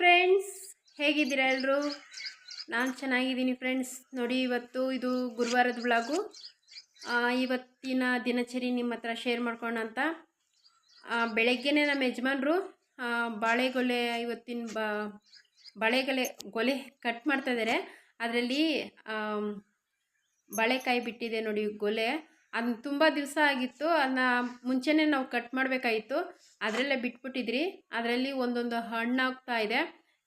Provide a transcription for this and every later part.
Friends, ಹೇಗಿದ್ದೀರಾ ಎಲ್ಲರೂ? ನಾನು ಚೆನ್ನಾಗಿದ್ದೀನಿ ಫ್ರೆಂಡ್ಸ್. ನೋಡಿ, ಇವತ್ತು ಇದು ಗುರುವಾರದ ವ್ಲಾಗು. ಇವತ್ತಿನ ದಿನಚರಿ ನಿಮ್ಮ ಹತ್ರ ಶೇರ್ ಮಾಡ್ಕೊಳ್ಳೋಣ ಅಂತ. ಬೆಳಗ್ಗೆನೇ ನಮ್ಮ ಯಜಮಾನ್ರು ಬಾಳೆಗೊಲೆ ಇವತ್ತಿನ ಗೊಲೆ ಕಟ್ ಮಾಡ್ತಾಯಿದ್ದಾರೆ. ಅದರಲ್ಲಿ ಬಾಳೆಕಾಯಿ ಬಿಟ್ಟಿದೆ ನೋಡಿ ಗೊಲೆ. ಅದನ್ನ ತುಂಬ ದಿವಸ ಆಗಿತ್ತು, ಅದನ್ನ ಮುಂಚೆನೇ ನಾವು ಕಟ್ ಮಾಡಬೇಕಾಗಿತ್ತು. ಅದರಲ್ಲೇ ಬಿಟ್ಬಿಟ್ಟಿದ್ರಿ. ಅದರಲ್ಲಿ ಒಂದೊಂದು ಹಣ್ಣಾಗ್ತಾ ಇದೆ.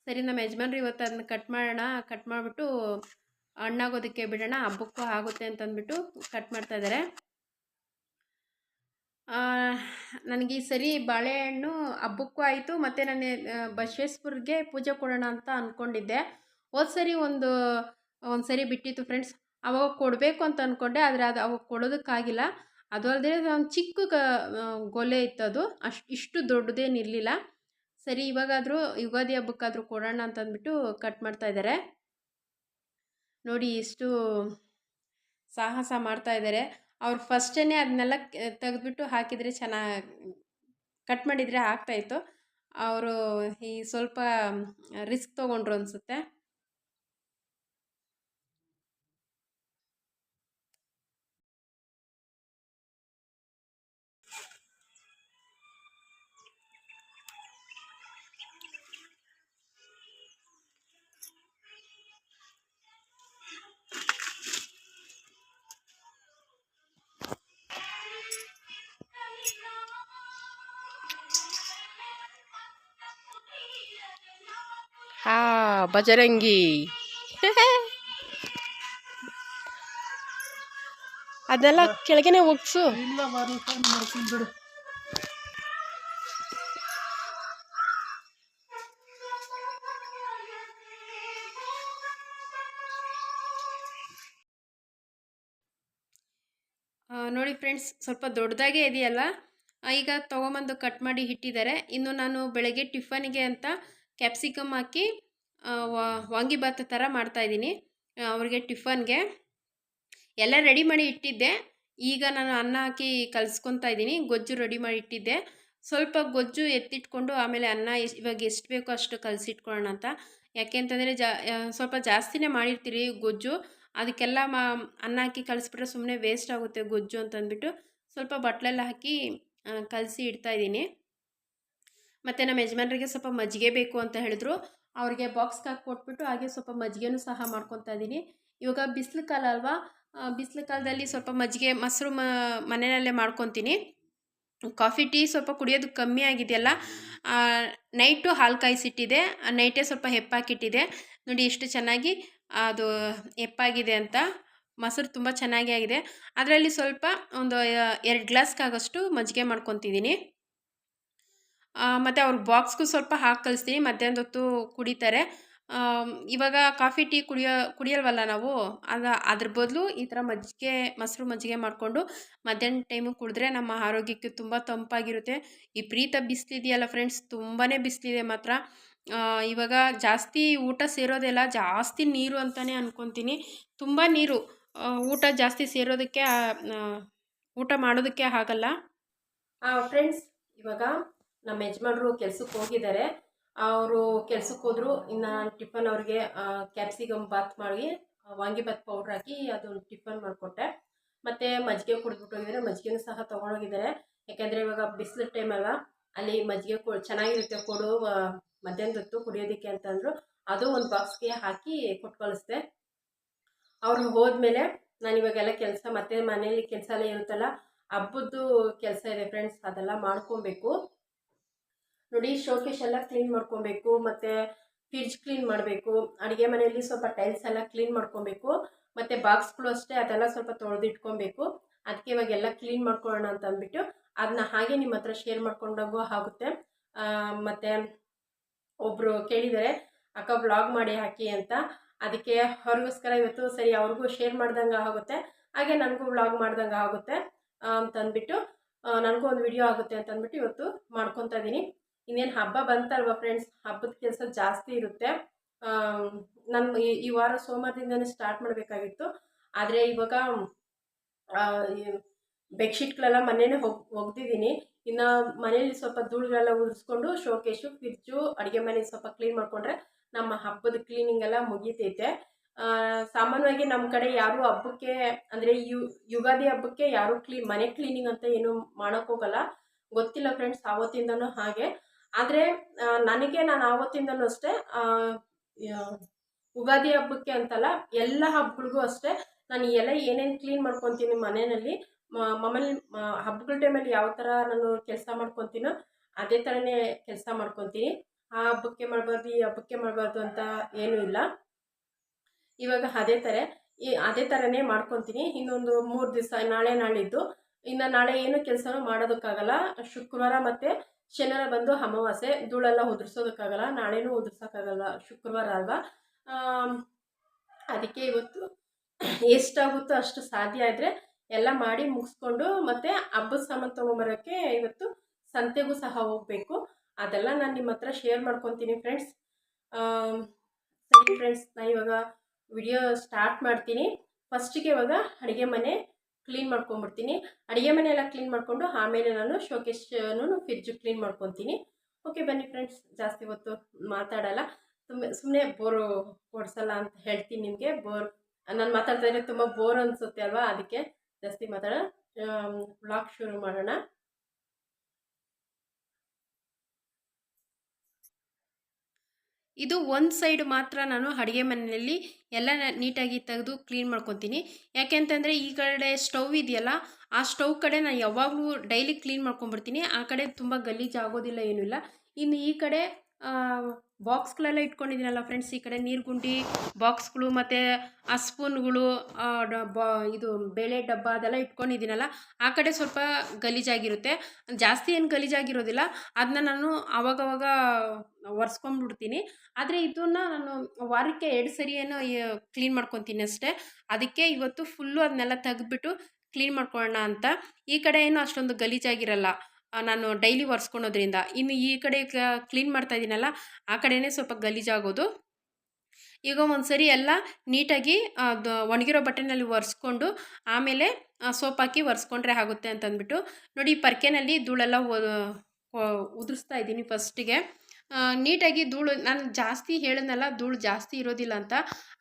ಸರಿ, ನಮ್ಮ ಯಜಮಾನ್ರು ಇವತ್ತು ಅದನ್ನ ಕಟ್ ಮಾಡೋಣ, ಕಟ್ ಮಾಡಿಬಿಟ್ಟು ಹಣ್ಣಾಗೋದಕ್ಕೆ ಬಿಡೋಣ, ಹಬ್ಬಕ್ಕೂ ಆಗುತ್ತೆ ಅಂತಂದ್ಬಿಟ್ಟು ಕಟ್ ಮಾಡ್ತಾ ಇದ್ದಾರೆ. ನನಗೆ ಈ ಸರಿ ಬಾಳೆಹಣ್ಣು ಹಬ್ಬಕ್ಕೂ ಆಯಿತು, ಮತ್ತು ನಾನು ಬಸವೇಶ್ವರ್ಗೆ ಪೂಜೆ ಕೊಡೋಣ ಅಂತ ಅಂದ್ಕೊಂಡಿದ್ದೆ. ಹೋದ ಸರಿ ಒಂದು ಸರಿ ಬಿಟ್ಟಿತ್ತು ಫ್ರೆಂಡ್ಸ್. ಅವಾಗ ಕೊಡಬೇಕು ಅಂತ ಅಂದ್ಕೊಂಡೆ, ಆದರೆ ಅದು ಅವಾಗ ಕೊಡೋದಕ್ಕಾಗಿಲ್ಲ. ಅದು ಅಲ್ಲದೆ ಒಂದು ಚಿಕ್ಕ ಗೊಲೆ ಇತ್ತು, ಅದು ಇಷ್ಟು ದೊಡ್ಡದೇನಿರಲಿಲ್ಲ. ಸರಿ, ಇವಾಗಾದರೂ ಯುಗಾದಿ ಹಬ್ಬಕ್ಕಾದರೂ ಕೊಡೋಣ ಅಂತಂದ್ಬಿಟ್ಟು ಕಟ್ ಮಾಡ್ತಾ ಇದ್ದಾರೆ. ನೋಡಿ, ಎಷ್ಟು ಸಾಹಸ ಮಾಡ್ತಾ ಇದ್ದಾರೆ. ಅವ್ರು ಫಸ್ಟೇ ಅದನ್ನೆಲ್ಲ ತೆಗೆದ್ಬಿಟ್ಟು ಹಾಕಿದರೆ ಚೆನ್ನಾಗಿ ಕಟ್ ಮಾಡಿದರೆ ಆಗ್ತಾಯಿತ್ತು. ಅವರು ಈ ಸ್ವಲ್ಪ ರಿಸ್ಕ್ ತೊಗೊಂಡ್ರು ಅನಿಸುತ್ತೆ. ಬಜರಂಗಿ ಅದೆಲ್ಲ ಕೆಳಗೆನೆ ಒಗ್ಸು. ನೋಡಿ ಫ್ರೆಂಡ್ಸ್, ಸ್ವಲ್ಪ ದೊಡ್ಡದಾಗೇ ಇದೆಯಲ್ಲ. ಈಗ ತೊಗೊಂಬಂದು ಕಟ್ ಮಾಡಿ ಇಟ್ಟಿದ್ದಾರೆ. ಇನ್ನು ನಾನು ಬೆಳಗ್ಗೆ ಟಿಫನ್ಗೆ ಅಂತ ಕ್ಯಾಪ್ಸಿಕಮ್ ಹಾಕಿ ವಾಂಗಿಭಾತ್ ಥರ ಮಾಡ್ತಾಯಿದ್ದೀನಿ. ಅವ್ರಿಗೆ ಟಿಫನ್ಗೆ ಎಲ್ಲ ರೆಡಿ ಮಾಡಿ ಇಟ್ಟಿದ್ದೆ. ಈಗ ನಾನು ಅನ್ನ ಹಾಕಿ ಕಲಿಸ್ಕೊತಾ ಇದ್ದೀನಿ. ಗೊಜ್ಜು ರೆಡಿ ಮಾಡಿ ಇಟ್ಟಿದ್ದೆ. ಸ್ವಲ್ಪ ಗೊಜ್ಜು ಎತ್ತಿಟ್ಕೊಂಡು ಆಮೇಲೆ ಅನ್ನ ಇವಾಗ ಎಷ್ಟು ಬೇಕೋ ಅಷ್ಟು ಕಲಸಿಟ್ಕೊಳ್ಳೋಣ ಅಂತ. ಯಾಕೆ ಅಂತಂದರೆ ಸ್ವಲ್ಪ ಜಾಸ್ತಿನೇ ಮಾಡಿರ್ತೀರಿ ಗೊಜ್ಜು. ಅದಕ್ಕೆಲ್ಲ ಅನ್ನ ಹಾಕಿ ಕಲಿಸ್ಬಿಟ್ರೆ ಸುಮ್ಮನೆ ವೇಸ್ಟ್ ಆಗುತ್ತೆ ಗೊಜ್ಜು ಅಂತಂದ್ಬಿಟ್ಟು ಸ್ವಲ್ಪ ಬಟ್ಲೆಲ್ಲ ಹಾಕಿ ಕಲಸಿ ಇಡ್ತಾಯಿದ್ದೀನಿ. ಮತ್ತು ನಮ್ಮ ಯಜಮಾನರಿಗೆ ಸ್ವಲ್ಪ ಮಜ್ಜಿಗೆ ಬೇಕು ಅಂತ ಹೇಳಿದ್ರು. ಅವ್ರಿಗೆ ಬಾಕ್ಸ್ಗೆ ಹಾಕಿ ಕೊಟ್ಬಿಟ್ಟು ಹಾಗೆ ಸ್ವಲ್ಪ ಮಜ್ಜಿಗೆನೂ ಸಹ ಮಾಡ್ಕೊತಾ ಇದ್ದೀನಿ. ಇವಾಗ ಬಿಸಿಲು ಕಾಲ ಅಲ್ವಾ, ಬಿಸಿಲು ಕಾಲದಲ್ಲಿ ಸ್ವಲ್ಪ ಮಜ್ಜಿಗೆ ಮೊಸರು ಮನೆಯಲ್ಲೇ ಮಾಡ್ಕೊತೀನಿ. ಕಾಫಿ ಟೀ ಸ್ವಲ್ಪ ಕುಡಿಯೋದು ಕಮ್ಮಿ ಆಗಿದೆಯಲ್ಲ. ನೈಟು ಹಾಲು ಕಾಯಿಸಿಟ್ಟಿದೆ, ನೈಟೇ ಸ್ವಲ್ಪ ಹೆಪ್ಪಾಕಿಟ್ಟಿದೆ. ನೋಡಿ ಎಷ್ಟು ಚೆನ್ನಾಗಿ ಅದು ಹೆಪ್ಪಾಗಿದೆ ಅಂತ. ಮೊಸರು ತುಂಬ ಚೆನ್ನಾಗಿ ಆಗಿದೆ. ಅದರಲ್ಲಿ ಸ್ವಲ್ಪ ಒಂದು 2 ಗ್ಲಾಸ್ಗಾಗಷ್ಟು ಮಜ್ಜಿಗೆ ಮಾಡ್ಕೊತಿದ್ದೀನಿ. ಮತ್ತು ಅವ್ರ ಬಾಕ್ಸ್ಗೂ ಸ್ವಲ್ಪ ಹಾಕಿ ಕಳಿಸ್ತೀನಿ, ಮಧ್ಯಾಹ್ನದ ಹೊತ್ತು ಕುಡಿತಾರೆ. ಇವಾಗ ಕಾಫಿ ಟೀ ಕುಡಿಯಲ್ವಲ್ಲ ನಾವು, ಅದ್ರ ಬದಲು ಈ ಥರ ಮೊಸರು ಮಜ್ಜಿಗೆ ಮಾಡಿಕೊಂಡು ಮಧ್ಯಾಹ್ನ ಟೈಮು ಕುಡಿದ್ರೆ ನಮ್ಮ ಆರೋಗ್ಯಕ್ಕೆ ತುಂಬ ತಂಪಾಗಿರುತ್ತೆ. ವಿಪರೀತ ಬಿಸಿಲಿದೆಯಲ್ಲ ಫ್ರೆಂಡ್ಸ್, ತುಂಬಾ ಬಿಸಿಲಿದೆ ಮಾತ್ರ. ಇವಾಗ ಜಾಸ್ತಿ ಊಟ ಸೇರೋದೆಲ್ಲ ಜಾಸ್ತಿ ನೀರು ಅಂತಲೇ ಅಂದ್ಕೊತೀನಿ. ತುಂಬ ನೀರು, ಊಟ ಜಾಸ್ತಿ ಸೇರೋದಕ್ಕೆ ಊಟ ಮಾಡೋದಕ್ಕೆ ಆಗಲ್ಲ. ಫ್ರೆಂಡ್ಸ್, ಇವಾಗ ನಮ್ಮ ಯಜಮಾನರು ಕೆಲ್ಸಕ್ಕೆ ಹೋಗಿದ್ದಾರೆ. ಅವರು ಕೆಲ್ಸಕ್ಕೆ ಹೋದ್ರು. ಇನ್ನು ಟಿಫನ್ ಅವ್ರಿಗೆ ಕ್ಯಾಪ್ಸಿಕಮ್ ಬಾತ್ ಮಾಡಿ ವಾಂಗಿಭಾತ್ ಪೌಡ್ರ್ ಹಾಕಿ ಅದು ಟಿಫನ್ ಮಾಡಿಕೊಟ್ಟೆ. ಮತ್ತು ಮಜ್ಜಿಗೆ ಕುಡಿದ್ಬಿಟ್ಟು ಹೋಗಿದ್ದಾರೆ. ಮಜ್ಜಿಗೆನೂ ಸಹ ತೊಗೊಂಡೋಗಿದ್ದಾರೆ. ಯಾಕೆಂದರೆ ಇವಾಗ ಬಿಸಿಲು ಟೈಮ್ ಅಲ್ಲ, ಅಲ್ಲಿ ಮಜ್ಜಿಗೆ ಚೆನ್ನಾಗಿರುತ್ತೆ ಕೊಡು ಮಧ್ಯಾಹ್ನದ ಹೊತ್ತು ಕುಡಿಯೋದಕ್ಕೆ ಅಂತಂದರು. ಅದು ಒಂದು ಬಾಕ್ಸ್ಗೆ ಹಾಕಿ ಕೊಟ್ಟು ಕಳಿಸ್ದೆ. ಅವರು ಹೋದ್ಮೇಲೆ ನಾನು ಇವಾಗೆಲ್ಲ ಕೆಲಸ, ಮತ್ತೆ ಮನೇಲಿ ಕೆಲಸ ಎಲ್ಲ ಇರುತ್ತಲ್ಲ, ಹಬ್ಬದ್ದು ಕೆಲಸ ಇದೆ ಫ್ರೆಂಡ್ಸ್, ಅದೆಲ್ಲ ಮಾಡ್ಕೊಬೇಕು. ನೋಡಿ, ಶೋಕೇಶ್ ಎಲ್ಲ ಕ್ಲೀನ್ ಮಾಡ್ಕೊಬೇಕು, ಮತ್ತು ಫ್ರಿಡ್ಜ್ ಕ್ಲೀನ್ ಮಾಡಬೇಕು, ಅಡುಗೆ ಮನೆಯಲ್ಲಿ ಸ್ವಲ್ಪ ಟೈಲ್ಸ್ ಎಲ್ಲ ಕ್ಲೀನ್ ಮಾಡ್ಕೊಬೇಕು, ಮತ್ತು ಬಾಕ್ಸ್ಗಳು ಅಷ್ಟೇ ಅದೆಲ್ಲ ಸ್ವಲ್ಪ ತೊಳೆದಿಟ್ಕೊಬೇಕು. ಅದಕ್ಕೆ ಇವಾಗೆಲ್ಲ ಕ್ಲೀನ್ ಮಾಡ್ಕೊಳ್ಳೋಣ ಅಂತ ಅಂದ್ಬಿಟ್ಟು ಅದನ್ನ ಹಾಗೆ ನಿಮ್ಮ ಹತ್ರ ಶೇರ್ ಮಾಡ್ಕೊಂಡಾಗೂ ಆಗುತ್ತೆ. ಮತ್ತು ಒಬ್ಬರು ಕೇಳಿದ್ದಾರೆ, ಅಕ್ಕ ವ್ಲಾಗ್ ಮಾಡಿ ಹಾಕಿ ಅಂತ. ಅದಕ್ಕೆ ಅವ್ರಿಗೋಸ್ಕರ ಇವತ್ತು ಸರಿ ಅವ್ರಿಗೂ ಶೇರ್ ಮಾಡ್ದಂಗೆ ಆಗುತ್ತೆ, ಹಾಗೆ ನನಗೂ ವ್ಲಾಗ್ ಮಾಡ್ದಂಗೆ ಆಗುತ್ತೆ ಅಂತಂದ್ಬಿಟ್ಟು ನನಗೂ ಒಂದು ವಿಡಿಯೋ ಆಗುತ್ತೆ ಅಂತಂದ್ಬಿಟ್ಟು ಇವತ್ತು ಮಾಡ್ಕೊತಾ ಇದ್ದೀನಿ. ಇನ್ನೇನು ಹಬ್ಬ ಬಂತಲ್ವ ಫ್ರೆಂಡ್ಸ್, ಹಬ್ಬದ ಕೆಲಸ ಜಾಸ್ತಿ ಇರುತ್ತೆ. ನಾನು ಈ ವಾರ ಸೋಮವಾರದಿಂದನೇ ಸ್ಟಾರ್ಟ್ ಮಾಡಬೇಕಾಗಿತ್ತು. ಆದರೆ ಇವಾಗ ಬೆಡ್ಶೀಟ್ಗಳೆಲ್ಲ ಮೊನ್ನೆನೇ ಒಗ್ದಿದ್ದೀನಿ. ಇನ್ನು ಮನೇಲಿ ಸ್ವಲ್ಪ ಧೂಳುಗಳೆಲ್ಲ ಉದುರಿಸ್ಕೊಂಡು ಶೋಕೇಶು, ಫ್ರಿಜ್ಜು, ಅಡುಗೆ ಮನೆ ಸ್ವಲ್ಪ ಕ್ಲೀನ್ ಮಾಡಿಕೊಂಡ್ರೆ ನಮ್ಮ ಹಬ್ಬದ ಕ್ಲೀನಿಂಗ್ ಎಲ್ಲ ಮುಗೀತೈತೆ. ಸಾಮಾನ್ಯವಾಗಿ ನಮ್ಮ ಕಡೆ ಯಾರು ಹಬ್ಬಕ್ಕೆ ಅಂದರೆ ಯುಗಾದಿ ಹಬ್ಬಕ್ಕೆ ಯಾರು ಮನೆ ಕ್ಲೀನಿಂಗ್ ಅಂತ ಏನು ಮಾಡೋಕ್ಕೋಗಲ್ಲ. ಗೊತ್ತಿಲ್ಲ ಫ್ರೆಂಡ್ಸ್, ಆವತ್ತಿಂದನೂ ಹಾಗೆ. ಆದರೆ ನನಗೆ ನಾನು ಆವತ್ತಿಂದನೂ ಅಷ್ಟೇ ಉಗಾದಿ ಹಬ್ಬಕ್ಕೆ ಅಂತಲ್ಲ, ಎಲ್ಲ ಹಬ್ಬಗಳಿಗೂ ಅಷ್ಟೇ ನಾನು ಎಲ್ಲ ಏನೇನು ಕ್ಲೀನ್ ಮಾಡ್ಕೊತೀನಿ ಮನೆಯಲ್ಲಿ, ಮಾಮೂಲಿ ಹಬ್ಬಗಳ ಟೈಮಲ್ಲಿ ಯಾವ ಥರ ನಾನು ಕೆಲಸ ಮಾಡ್ಕೊತೀನೋ ಅದೇ ಥರನೇ ಕೆಲಸ ಮಾಡ್ಕೊತೀನಿ. ಆ ಹಬ್ಬಕ್ಕೆ ಮಾಡಬಾರ್ದು, ಈ ಹಬ್ಬಕ್ಕೆ ಮಾಡಬಾರ್ದು ಅಂತ ಏನೂ ಇಲ್ಲ. ಇವಾಗ ಅದೇ ಥರನೇ ಮಾಡ್ಕೊತೀನಿ. ಇನ್ನೊಂದು 3 ದಿವಸ, ನಾಳೆ ನಾಳಿದ್ದು, ಇನ್ನು ನಾಳೆ ಏನು ಕೆಲಸನೂ ಮಾಡೋದಕ್ಕಾಗಲ್ಲ. ಶುಕ್ರವಾರ ಮತ್ತು ಶನಿವಾರ ಬಂದು ಅಮಾವಾಸ್ಯೆ, ಧೂಳೆಲ್ಲ ಉದುರ್ಸೋದಕ್ಕಾಗಲ್ಲ, ನಾಳೆನೂ ಉದುರ್ಸೋಕ್ಕಾಗಲ್ಲ, ಶುಕ್ರವಾರ ಅಲ್ವಾ. ಅದಕ್ಕೆ ಇವತ್ತು ಎಷ್ಟಾಗುತ್ತೋ ಅಷ್ಟು ಸಾಧ್ಯ ಆದರೆ ಎಲ್ಲ ಮಾಡಿ ಮುಗಿಸ್ಕೊಂಡು ಮತ್ತು ಹಬ್ಬದ ಸಾಮಾನು ತೊಗೊಂಬರೋಕ್ಕೆ ಇವತ್ತು ಸಂತೆಗೂ ಸಹ ಹೋಗಬೇಕು. ಅದೆಲ್ಲ ನಾನು ನಿಮ್ಮ ಹತ್ರ ಶೇರ್ ಮಾಡ್ಕೊತೀನಿ ಫ್ರೆಂಡ್ಸ್. ಸರಿ ಫ್ರೆಂಡ್ಸ್, ನಾನು ಇವಾಗ ವಿಡಿಯೋ ಸ್ಟಾರ್ಟ್ ಮಾಡ್ತೀನಿ. ಫಸ್ಟಿಗೆ ಇವಾಗ ಅಡುಗೆ ಮನೆ ಕ್ಲೀನ್ ಮಾಡ್ಕೊಂಬಿಡ್ತೀನಿ. ಅಡುಗೆ ಮನೆ ಎಲ್ಲ ಕ್ಲೀನ್ ಮಾಡಿಕೊಂಡು ಆಮೇಲೆ ನಾನು ಶೋಕೇಶನ್ನು ಫ್ರಿಜ್ಜು ಕ್ಲೀನ್ ಮಾಡ್ಕೊತೀನಿ. ಓಕೆ ಬನ್ನಿ ಫ್ರೆಂಡ್ಸ್, ಜಾಸ್ತಿ ಹೊತ್ತು ಮಾತಾಡಲ್ಲ, ಸುಮ್ಮನೆ ಬೋರು ಕೊಡಿಸಲ್ಲ ಅಂತ ಹೇಳ್ತೀನಿ ನಿಮಗೆ. ನಾನು ಮಾತಾಡ್ತಾ ಇದ್ರೆ ತುಂಬ ಬೋರ್ ಅನಿಸುತ್ತೆ ಅಲ್ವಾ, ಅದಕ್ಕೆ ಜಾಸ್ತಿ ವ್ಲಾಗ್ ಶುರು ಮಾಡೋಣ. ಇದು ಒಂದು ಸೈಡ್ ಮಾತ್ರ ನಾನು ಅಡುಗೆ ಮನೆಯಲ್ಲಿ ಎಲ್ಲ ನೀಟಾಗಿ ತೆಗೆದು ಕ್ಲೀನ್ ಮಾಡ್ಕೊತೀನಿ. ಯಾಕೆ ಅಂತಂದರೆ ಈ ಕಡೆ ಸ್ಟವ್ ಇದೆಯಲ್ಲ, ಆ ಸ್ಟವ್ ಕಡೆ ನಾನು ಯಾವಾಗಲೂ ಡೈಲಿ ಕ್ಲೀನ್ ಮಾಡ್ಕೊಂಬಿಡ್ತೀನಿ. ಆ ಕಡೆ ತುಂಬ ಗಲೀಜು ಆಗೋದಿಲ್ಲ, ಏನೂ ಇಲ್ಲ. ಇನ್ನು ಈ ಕಡೆ ಬಾಕ್ಸ್ಗಳೆಲ್ಲ ಇಟ್ಕೊಂಡಿದ್ದೀನಲ್ಲ ಫ್ರೆಂಡ್ಸ್, ಈ ಕಡೆ ನೀರುಗುಂಡಿ ಬಾಕ್ಸ್ಗಳು ಮತ್ತು ಆ ಸ್ಪೂನ್ಗಳು, ಇದು ಬೇಳೆ ಡಬ್ಬ ಅದೆಲ್ಲ ಇಟ್ಕೊಂಡಿದ್ದೀನಲ್ಲ, ಆ ಕಡೆ ಸ್ವಲ್ಪ ಗಲೀಜಾಗಿರುತ್ತೆ. ಜಾಸ್ತಿ ಏನು ಗಲೀಜಾಗಿರೋದಿಲ್ಲ, ಅದನ್ನ ನಾನು ಆವಾಗವಾಗ ಒರೆಸ್ಕೊಂಡ್ಬಿಡ್ತೀನಿ. ಆದರೆ ಇದನ್ನು ನಾನು ವಾರಕ್ಕೆ 2 ಸರಿ ಏನೋ ಕ್ಲೀನ್ ಮಾಡ್ಕೊತೀನಿ ಅಷ್ಟೇ. ಅದಕ್ಕೆ ಇವತ್ತು ಫುಲ್ಲು ಅದನ್ನೆಲ್ಲ ತೆಗೆದ್ಬಿಟ್ಟು ಕ್ಲೀನ್ ಮಾಡ್ಕೊಳ್ಳೋಣ ಅಂತ. ಈ ಕಡೆ ಏನು ಅಷ್ಟೊಂದು ಗಲೀಜಾಗಿರಲ್ಲ, ನಾನು ಡೈಲಿ ಒರೆಸ್ಕೊಳೋದ್ರಿಂದ. ಇನ್ನು ಈ ಕಡೆ ಕ್ಲೀನ್ ಮಾಡ್ತಾ ಇದ್ದೀನಲ್ಲ, ಆ ಕಡೆಯೇ ಸ್ವಲ್ಪ ಗಲೀಜಾಗೋದು. ಈಗ ಒಂದು ಸರಿ ಎಲ್ಲ ನೀಟಾಗಿ ಅದು ಒಣಗಿರೋ ಬಟ್ಟೆನಲ್ಲಿ ಒರೆಸ್ಕೊಂಡು ಆಮೇಲೆ ಸೋಪ್ ಹಾಕಿ ಒರೆಸ್ಕೊಂಡ್ರೆ ಆಗುತ್ತೆ ಅಂತಂದ್ಬಿಟ್ಟು ನೋಡಿ, ಈ ಪರ್ಕೆನಲ್ಲಿ ಧೂಳೆಲ್ಲ ಉದುರಿಸ್ತಾ ಇದ್ದೀನಿ ಫಸ್ಟಿಗೆ. ನೀಟಾಗಿ ಧೂಳು, ನಾನು ಜಾಸ್ತಿ ಹೇಳಿದ್ನಲ್ಲ ಧೂಳು ಜಾಸ್ತಿ ಇರೋದಿಲ್ಲ ಅಂತ.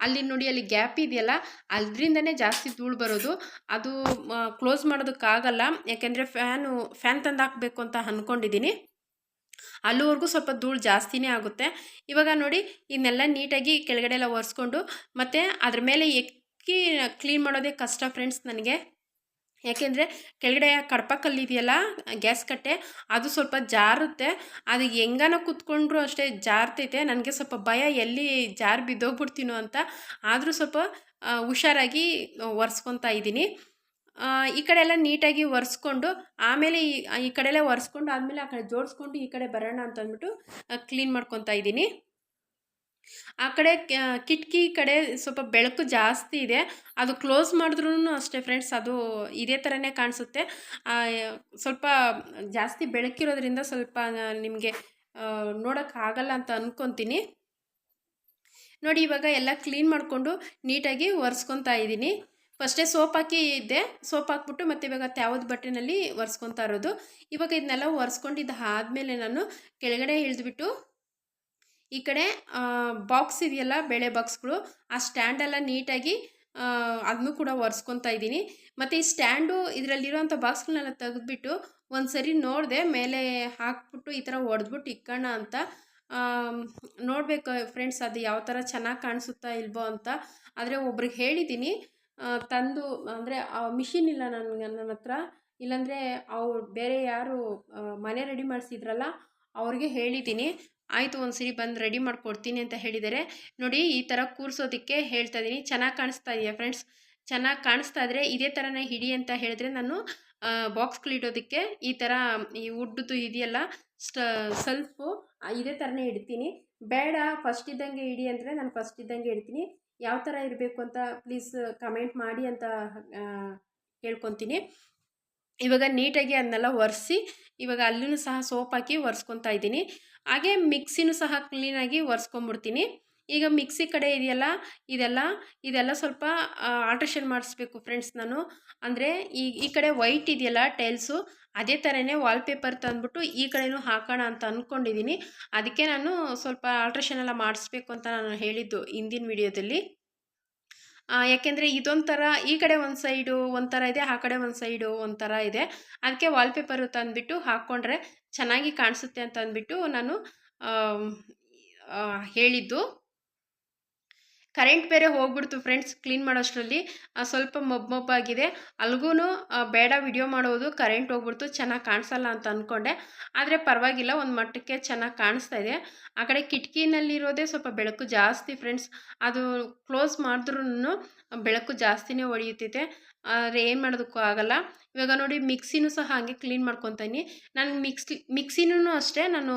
ಅಲ್ಲಿ ನೋಡಿ, ಅಲ್ಲಿ ಗ್ಯಾಪ್ ಇದೆಯಲ್ಲ, ಅದರಿಂದನೇ ಜಾಸ್ತಿ ಧೂಳು ಬರೋದು. ಅದು ಕ್ಲೋಸ್ ಮಾಡೋದಕ್ಕಾಗಲ್ಲ, ಯಾಕೆಂದರೆ ಫ್ಯಾನ್ ತಂದು ಹಾಕಬೇಕು ಅಂತ ಅಂದ್ಕೊಂಡಿದ್ದೀನಿ. ಅಲ್ಲಿವರೆಗೂ ಸ್ವಲ್ಪ ಧೂಳು ಜಾಸ್ತಿನೇ ಆಗುತ್ತೆ. ಇವಾಗ ನೋಡಿ, ಇದನ್ನೆಲ್ಲ ನೀಟಾಗಿ ಕೆಳಗಡೆ ಎಲ್ಲ ಒರೆಸ್ಕೊಂಡು ಮತ್ತು ಅದ್ರ ಮೇಲೆ ಎಕ್ಕಿ ಕ್ಲೀನ್ ಮಾಡೋದೇ ಕಷ್ಟ ಫ್ರೆಂಡ್ಸ್ ನನಗೆ. ಯಾಕೆಂದರೆ ಕೆಳಗಡೆ ಕಡಪ ಕಲ್ಲಿದೆಯಲ್ಲ, ಗ್ಯಾಸ್ ಕಟ್ಟೆ, ಅದು ಸ್ವಲ್ಪ ಜಾರುತ್ತೆ. ಅದು ಹೆಂಗನ ಕೂತ್ಕೊಂಡ್ರು ಅಷ್ಟೇ ಜಾರ್ತೈತೆ. ನನಗೆ ಸ್ವಲ್ಪ ಭಯ, ಎಲ್ಲಿ ಜಾರು ಬಿದ್ದೋಗ್ಬಿಡ್ತೀನೋ ಅಂತ. ಆದರೂ ಸ್ವಲ್ಪ ಹುಷಾರಾಗಿ ಒರೆಸ್ಕೊತಾ ಇದ್ದೀನಿ. ಈ ಕಡೆ ಎಲ್ಲ ನೀಟಾಗಿ ಒರೆಸ್ಕೊಂಡು ಆಮೇಲೆ ಈ ಕಡೆ ಎಲ್ಲ ಒರೆಸ್ಕೊಂಡು ಆದಮೇಲೆ ಆ ಕಡೆ ಜೋಡಿಸ್ಕೊಂಡು ಈ ಕಡೆ ಬರೋಣ ಅಂತಂದ್ಬಿಟ್ಟು ಕ್ಲೀನ್ ಮಾಡ್ಕೊತಾ ಇದ್ದೀನಿ. ಆ ಕಡೆ ಕಿಟಕಿ ಕಡೆ ಸ್ವಲ್ಪ ಬೆಳಕು ಜಾಸ್ತಿ ಇದೆ, ಅದು ಕ್ಲೋಸ್ ಮಾಡಿದ್ರೂ ಅಷ್ಟೇ ಫ್ರೆಂಡ್ಸ್, ಅದು ಇದೇ ಥರನೇ ಕಾಣಿಸುತ್ತೆ. ಸ್ವಲ್ಪ ಜಾಸ್ತಿ ಬೆಳಕಿರೋದ್ರಿಂದ ಸ್ವಲ್ಪ ನಿಮಗೆ ನೋಡೋಕ್ಕಾಗಲ್ಲ ಅಂತ ಅಂದ್ಕೊತೀನಿ. ನೋಡಿ, ಇವಾಗ ಎಲ್ಲ ಕ್ಲೀನ್ ಮಾಡಿಕೊಂಡು ನೀಟಾಗಿ ಒರೆಸ್ಕೊತಾ ಇದ್ದೀನಿ. ಫಸ್ಟೇ ಸೋಪ್ ಹಾಕಿ ಇದ್ದೆ, ಸೋಪ್ ಹಾಕ್ಬಿಟ್ಟು ಮತ್ತು ಇವಾಗ ತ್ಯಾವದ ಬಟ್ಟೆನಲ್ಲಿ ಒರೆಸ್ಕೊತಾ ಇರೋದು. ಇವಾಗ ಇದನ್ನೆಲ್ಲ ಒರೆಸ್ಕೊಂಡಿದ್ದು ಆದಮೇಲೆ ನಾನು ಕೆಳಗಡೆ ಇಳಿದ್ಬಿಟ್ಟು ಈ ಕಡೆ ಬಾಕ್ಸ್ ಇದೆಯಲ್ಲ, ಬೇಳೆ ಬಾಕ್ಸ್ಗಳು, ಆ ಸ್ಟ್ಯಾಂಡೆಲ್ಲ ನೀಟಾಗಿ ಅದನ್ನು ಕೂಡ ಒರೆಸ್ಕೊತಾ ಇದ್ದೀನಿ. ಮತ್ತು ಈ ಸ್ಟ್ಯಾಂಡು ಇದರಲ್ಲಿರೋಂಥ ಬಾಕ್ಸ್ಗಳನ್ನೆಲ್ಲ ತೆಗೆದ್ಬಿಟ್ಟು ಒಂದು ಸರಿ ನೋಡಿದೆ, ಮೇಲೆ ಹಾಕ್ಬಿಟ್ಟು ಈ ಥರ ಒಡೆದ್ಬಿಟ್ಟು ಇಕ್ಕೋಣ ಅಂತ. ನೋಡಬೇಕು ಫ್ರೆಂಡ್ಸ್, ಅದು ಯಾವ ಥರ ಚೆನ್ನಾಗಿ ಕಾಣಿಸುತ್ತಾ ಇಲ್ವೋ ಅಂತ. ಆದರೆ ಒಬ್ರಿಗೆ ಹೇಳಿದ್ದೀನಿ ತಂದು, ಅಂದರೆ ಮಿಷಿನ್ ಇಲ್ಲ ನನ್ನ ಹತ್ರ, ಇಲ್ಲಾಂದರೆ ಅವ್ರು ಬೇರೆ ಯಾರು ಮನೆ ರೆಡಿ ಮಾಡಿಸಿದ್ರಲ್ಲ ಅವ್ರಿಗೆ ಹೇಳಿದ್ದೀನಿ. ಆಯಿತು, ಒಂದು ಸರಿ ಬಂದು ರೆಡಿ ಮಾಡಿಕೊಡ್ತೀನಿ ಅಂತ ಹೇಳಿದ್ದಾರೆ. ನೋಡಿ, ಈ ಥರ ಕೂರಿಸೋದಕ್ಕೆ ಹೇಳ್ತಾ ಇದ್ದೀನಿ. ಚೆನ್ನಾಗಿ ಕಾಣಿಸ್ತಾ ಇದೆಯಾ ಫ್ರೆಂಡ್ಸ್? ಚೆನ್ನಾಗಿ ಕಾಣಿಸ್ತಾ ಇದ್ದರೆ ಇದೇ ಥರನೇ ಹಿಡಿ ಅಂತ ಹೇಳಿದ್ರೆ ನಾನು ಬಾಕ್ಸ್ಗಳಿಡೋದಕ್ಕೆ ಈ ಥರ ಈ ವುಡ್ದು ಇದೆಯಲ್ಲ ಸೆಲ್ಫು, ಇದೇ ಥರನೇ ಇಡ್ತೀನಿ. ಬೇಡ ಫಸ್ಟ್ ಇದ್ದಂಗೆ ಇಡಿ ಅಂದರೆ ನಾನು ಫಸ್ಟ್ ಇದ್ದಂಗೆ ಇಡ್ತೀನಿ. ಯಾವ ಥರ ಇರಬೇಕು ಅಂತ ಪ್ಲೀಸ್ ಕಮೆಂಟ್ ಮಾಡಿ ಅಂತ ಕೇಳ್ಕೊತೀನಿ. ಇವಾಗ ನೀಟಾಗಿ ಅದನ್ನೆಲ್ಲ ಒರೆಸಿ ಇವಾಗ ಅಲ್ಲೂ ಸಹ ಸೋಪ್ ಹಾಕಿ ಒರೆಸ್ಕೊತಾ ಇದ್ದೀನಿ. ಹಾಗೆ ಮಿಕ್ಸಿನೂ ಸಹ ಕ್ಲೀನಾಗಿ ಒರೆಸ್ಕೊಂಬಿಡ್ತೀನಿ. ಈಗ ಮಿಕ್ಸಿ ಕಡೆ ಇದೆಯಲ್ಲ ಇದೆಲ್ಲ ಸ್ವಲ್ಪ ಆಲ್ಟ್ರೇಷನ್ ಮಾಡಿಸ್ಬೇಕು ಫ್ರೆಂಡ್ಸ್ ನಾನು. ಅಂದರೆ ಈ ಕಡೆ ವೈಟ್ ಇದೆಯಲ್ಲ ಟೈಲ್ಸು, ಅದೇ ಥರನೇ ವಾಲ್ಪೇಪರ್ ತಂದ್ಬಿಟ್ಟು ಈ ಕಡೆನೂ ಹಾಕೋಣ ಅಂತ ಅಂದ್ಕೊಂಡಿದ್ದೀನಿ. ಅದಕ್ಕೆ ನಾನು ಸ್ವಲ್ಪ ಆಲ್ಟ್ರೇಷನ್ ಎಲ್ಲ ಮಾಡಿಸ್ಬೇಕು ಅಂತ ನಾನು ಹೇಳಿದ್ದು ಹಿಂದಿನ ವಿಡಿಯೋದಲ್ಲಿ. ಯಾಕೆಂದರೆ ಇದೊಂಥರ ಈ ಕಡೆ ಒಂದು ಸೈಡು ಒಂಥರ ಇದೆ, ಆ ಕಡೆ ಒಂದು ಸೈಡು ಒಂಥರ ಇದೆ. ಅದಕ್ಕೆ ವಾಲ್ಪೇಪರು ತಂದುಬಿಟ್ಟು ಹಾಕ್ಕೊಂಡ್ರೆ ಚೆನ್ನಾಗಿ ಕಾಣಿಸುತ್ತೆ ಅಂತ ಅಂದ್ಬಿಟ್ಟು ನಾನು ಹೇಳಿದ್ದು. ಕರೆಂಟ್ ಬೇರೆ ಹೋಗ್ಬಿಡ್ತು ಫ್ರೆಂಡ್ಸ್ ಕ್ಲೀನ್ ಮಾಡೋಷ್ಟರಲ್ಲಿ. ಸ್ವಲ್ಪ ಮೊಬ್ಬಾಗಿದೆ. ಅಲ್ಗೂ ಬೇಡ ವಿಡಿಯೋ ಮಾಡೋದು, ಕರೆಂಟ್ ಹೋಗ್ಬಿಡ್ತು, ಚೆನ್ನಾಗಿ ಕಾಣಿಸಲ್ಲ ಅಂತ ಅಂದ್ಕೊಂಡೆ. ಆದರೆ ಪರವಾಗಿಲ್ಲ, ಒಂದು ಮಟ್ಟಕ್ಕೆ ಚೆನ್ನಾಗಿ ಕಾಣಿಸ್ತಾ ಇದೆ. ಆ ಕಡೆ ಕಿಟಕಿನಲ್ಲಿರೋದೇ ಸ್ವಲ್ಪ ಬೆಳಕು ಜಾಸ್ತಿ ಫ್ರೆಂಡ್ಸ್. ಅದು ಕ್ಲೋಸ್ ಮಾಡಿದ್ರೂ ಬೆಳಕು ಜಾಸ್ತಿನೇ ಹೊಡೆಯುತ್ತಿದೆ. ಆದರೆ ಏನು ಮಾಡೋದಕ್ಕೂ ಆಗಲ್ಲ. ಇವಾಗ ನೋಡಿ ಮಿಕ್ಸಿನೂ ಸಹ ಹಾಗೆ ಕ್ಲೀನ್ ಮಾಡ್ಕೊತೀನಿ. ನಾನು ಮಿಕ್ಸಿನೂ ಅಷ್ಟೇ, ನಾನು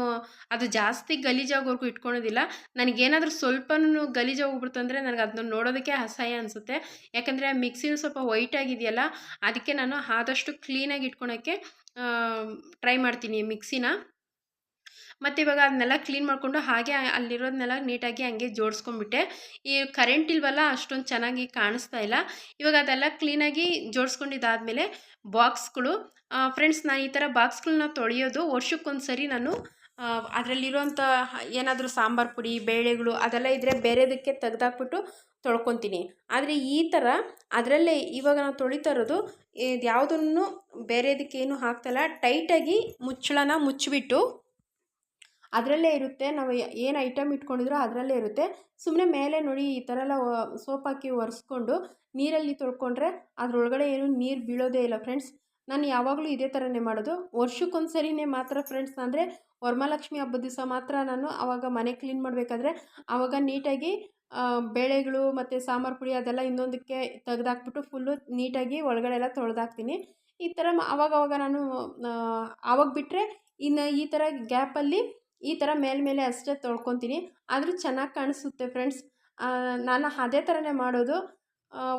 ಅದು ಜಾಸ್ತಿ ಗಲೀಜಾಗೋವರೆಗೂ ಇಟ್ಕೊಳೋದಿಲ್ಲ. ನನಗೇನಾದರೂ ಸ್ವಲ್ಪನೂ ಗಲೀಜಾಗೋಗ್ಬಿಡ್ತು ಅಂದರೆ ನನಗೆ ಅದನ್ನ ನೋಡೋದಕ್ಕೆ ಅಸಹ್ಯ ಅನಿಸುತ್ತೆ. ಯಾಕಂದರೆ ಆ ಮಿಕ್ಸಿನೂ ಸ್ವಲ್ಪ ವೈಟ್ ಆಗಿದೆಯಲ್ಲ, ಅದಕ್ಕೆ ನಾನು ಆದಷ್ಟು ಕ್ಲೀನಾಗಿ ಇಟ್ಕೊಳೋಕ್ಕೆ ಟ್ರೈ ಮಾಡ್ತೀನಿ ಮಿಕ್ಸಿನ. ಮತ್ತು ಇವಾಗ ಅದನ್ನೆಲ್ಲ ಕ್ಲೀನ್ ಮಾಡಿಕೊಂಡು ಹಾಗೆ ಅಲ್ಲಿರೋದನ್ನೆಲ್ಲ ನೀಟಾಗಿ ಹಂಗೆ ಜೋಡಿಸ್ಕೊಂಡ್ಬಿಟ್ಟೆ. ಈ ಕರೆಂಟ್ ಇಲ್ವಲ್ಲ, ಅಷ್ಟೊಂದು ಚೆನ್ನಾಗಿ ಕಾಣಿಸ್ತಾ ಇಲ್ಲ. ಇವಾಗ ಅದೆಲ್ಲ ಕ್ಲೀನಾಗಿ ಜೋಡಿಸ್ಕೊಂಡಿದ್ದಾದಮೇಲೆ ಬಾಕ್ಸ್ಗಳು, ಫ್ರೆಂಡ್ಸ್ ನಾನು ಈ ಥರ ಬಾಕ್ಸ್ಗಳನ್ನ ತೊಳೆಯೋದು ವರ್ಷಕ್ಕೊಂದು ಸರಿ. ನಾನು ಅದರಲ್ಲಿರೋಂಥ ಏನಾದರೂ ಸಾಂಬಾರು ಪುಡಿ, ಬೇಳೆಗಳು ಅದೆಲ್ಲ ಇದ್ದರೆ ಬೇರೆದಕ್ಕೆ ತೆಗ್ದಾಕ್ಬಿಟ್ಟು ತೊಳ್ಕೊತೀನಿ. ಆದರೆ ಈ ಥರ ಅದರಲ್ಲೇ ಇವಾಗ ನಾವು ತೊಳಿತಾ ಇರೋದು ಇದು ಯಾವುದನ್ನು ಬೇರೆದಕ್ಕೇನು ಹಾಕ್ತಾಯಿಲ್ಲ. ಟೈಟಾಗಿ ಮುಚ್ಚಳನ ಮುಚ್ಚಿಬಿಟ್ಟು ಅದರಲ್ಲೇ ಇರುತ್ತೆ. ನಾವು ಏನು ಐಟಮ್ ಇಟ್ಕೊಂಡಿದ್ರೋ ಅದರಲ್ಲೇ ಇರುತ್ತೆ. ಸುಮ್ಮನೆ ಮೇಲೆ ನೋಡಿ ಈ ಥರ ಎಲ್ಲ ಸೋಪ್ ಹಾಕಿ ಒರೆಸ್ಕೊಂಡು ನೀರಲ್ಲಿ ತೊಳ್ಕೊಂಡ್ರೆ ಅದರೊಳಗಡೆ ಏನು ನೀರು ಬೀಳೋದೇ ಇಲ್ಲ ಫ್ರೆಂಡ್ಸ್. ನಾನು ಯಾವಾಗಲೂ ಇದೇ ಥರನೇ ಮಾಡೋದು. ವರ್ಷಕ್ಕೊಂದು ಸರಿನೇ ಮಾತ್ರ ಫ್ರೆಂಡ್ಸ್. ಅಂದರೆ ವರಮಹಾಲಕ್ಷ್ಮಿ ಹಬ್ಬದ ದಿವಸ ಮಾತ್ರ ನಾನು ಆವಾಗ ಮನೆ ಕ್ಲೀನ್ ಮಾಡಬೇಕಾದ್ರೆ ಆವಾಗ ನೀಟಾಗಿ ಬೇಳೆಗಳು ಮತ್ತು ಸಾಂಬಾರು ಪುಡಿ ಅದೆಲ್ಲ ಇನ್ನೊಂದಕ್ಕೆ ತೆಗ್ದಾಕ್ಬಿಟ್ಟು ಫುಲ್ಲು ನೀಟಾಗಿ ಒಳಗಡೆ ಎಲ್ಲ ತೊಳೆದಾಕ್ತೀನಿ. ಈ ಥರ ಆವಾಗವಾಗ ನಾನು ಆವಾಗ ಬಿಟ್ಟರೆ ಇನ್ನು ಈ ಥರ ಗ್ಯಾಪಲ್ಲಿ ಈ ಥರ ಮೇಲೆ ಅಷ್ಟೇ ತೊಳ್ಕೊತೀನಿ. ಆದರೂ ಚೆನ್ನಾಗಿ ಕಾಣಿಸುತ್ತೆ ಫ್ರೆಂಡ್ಸ್. ನಾನು ಅದೇ ಥರನೇ ಮಾಡೋದು.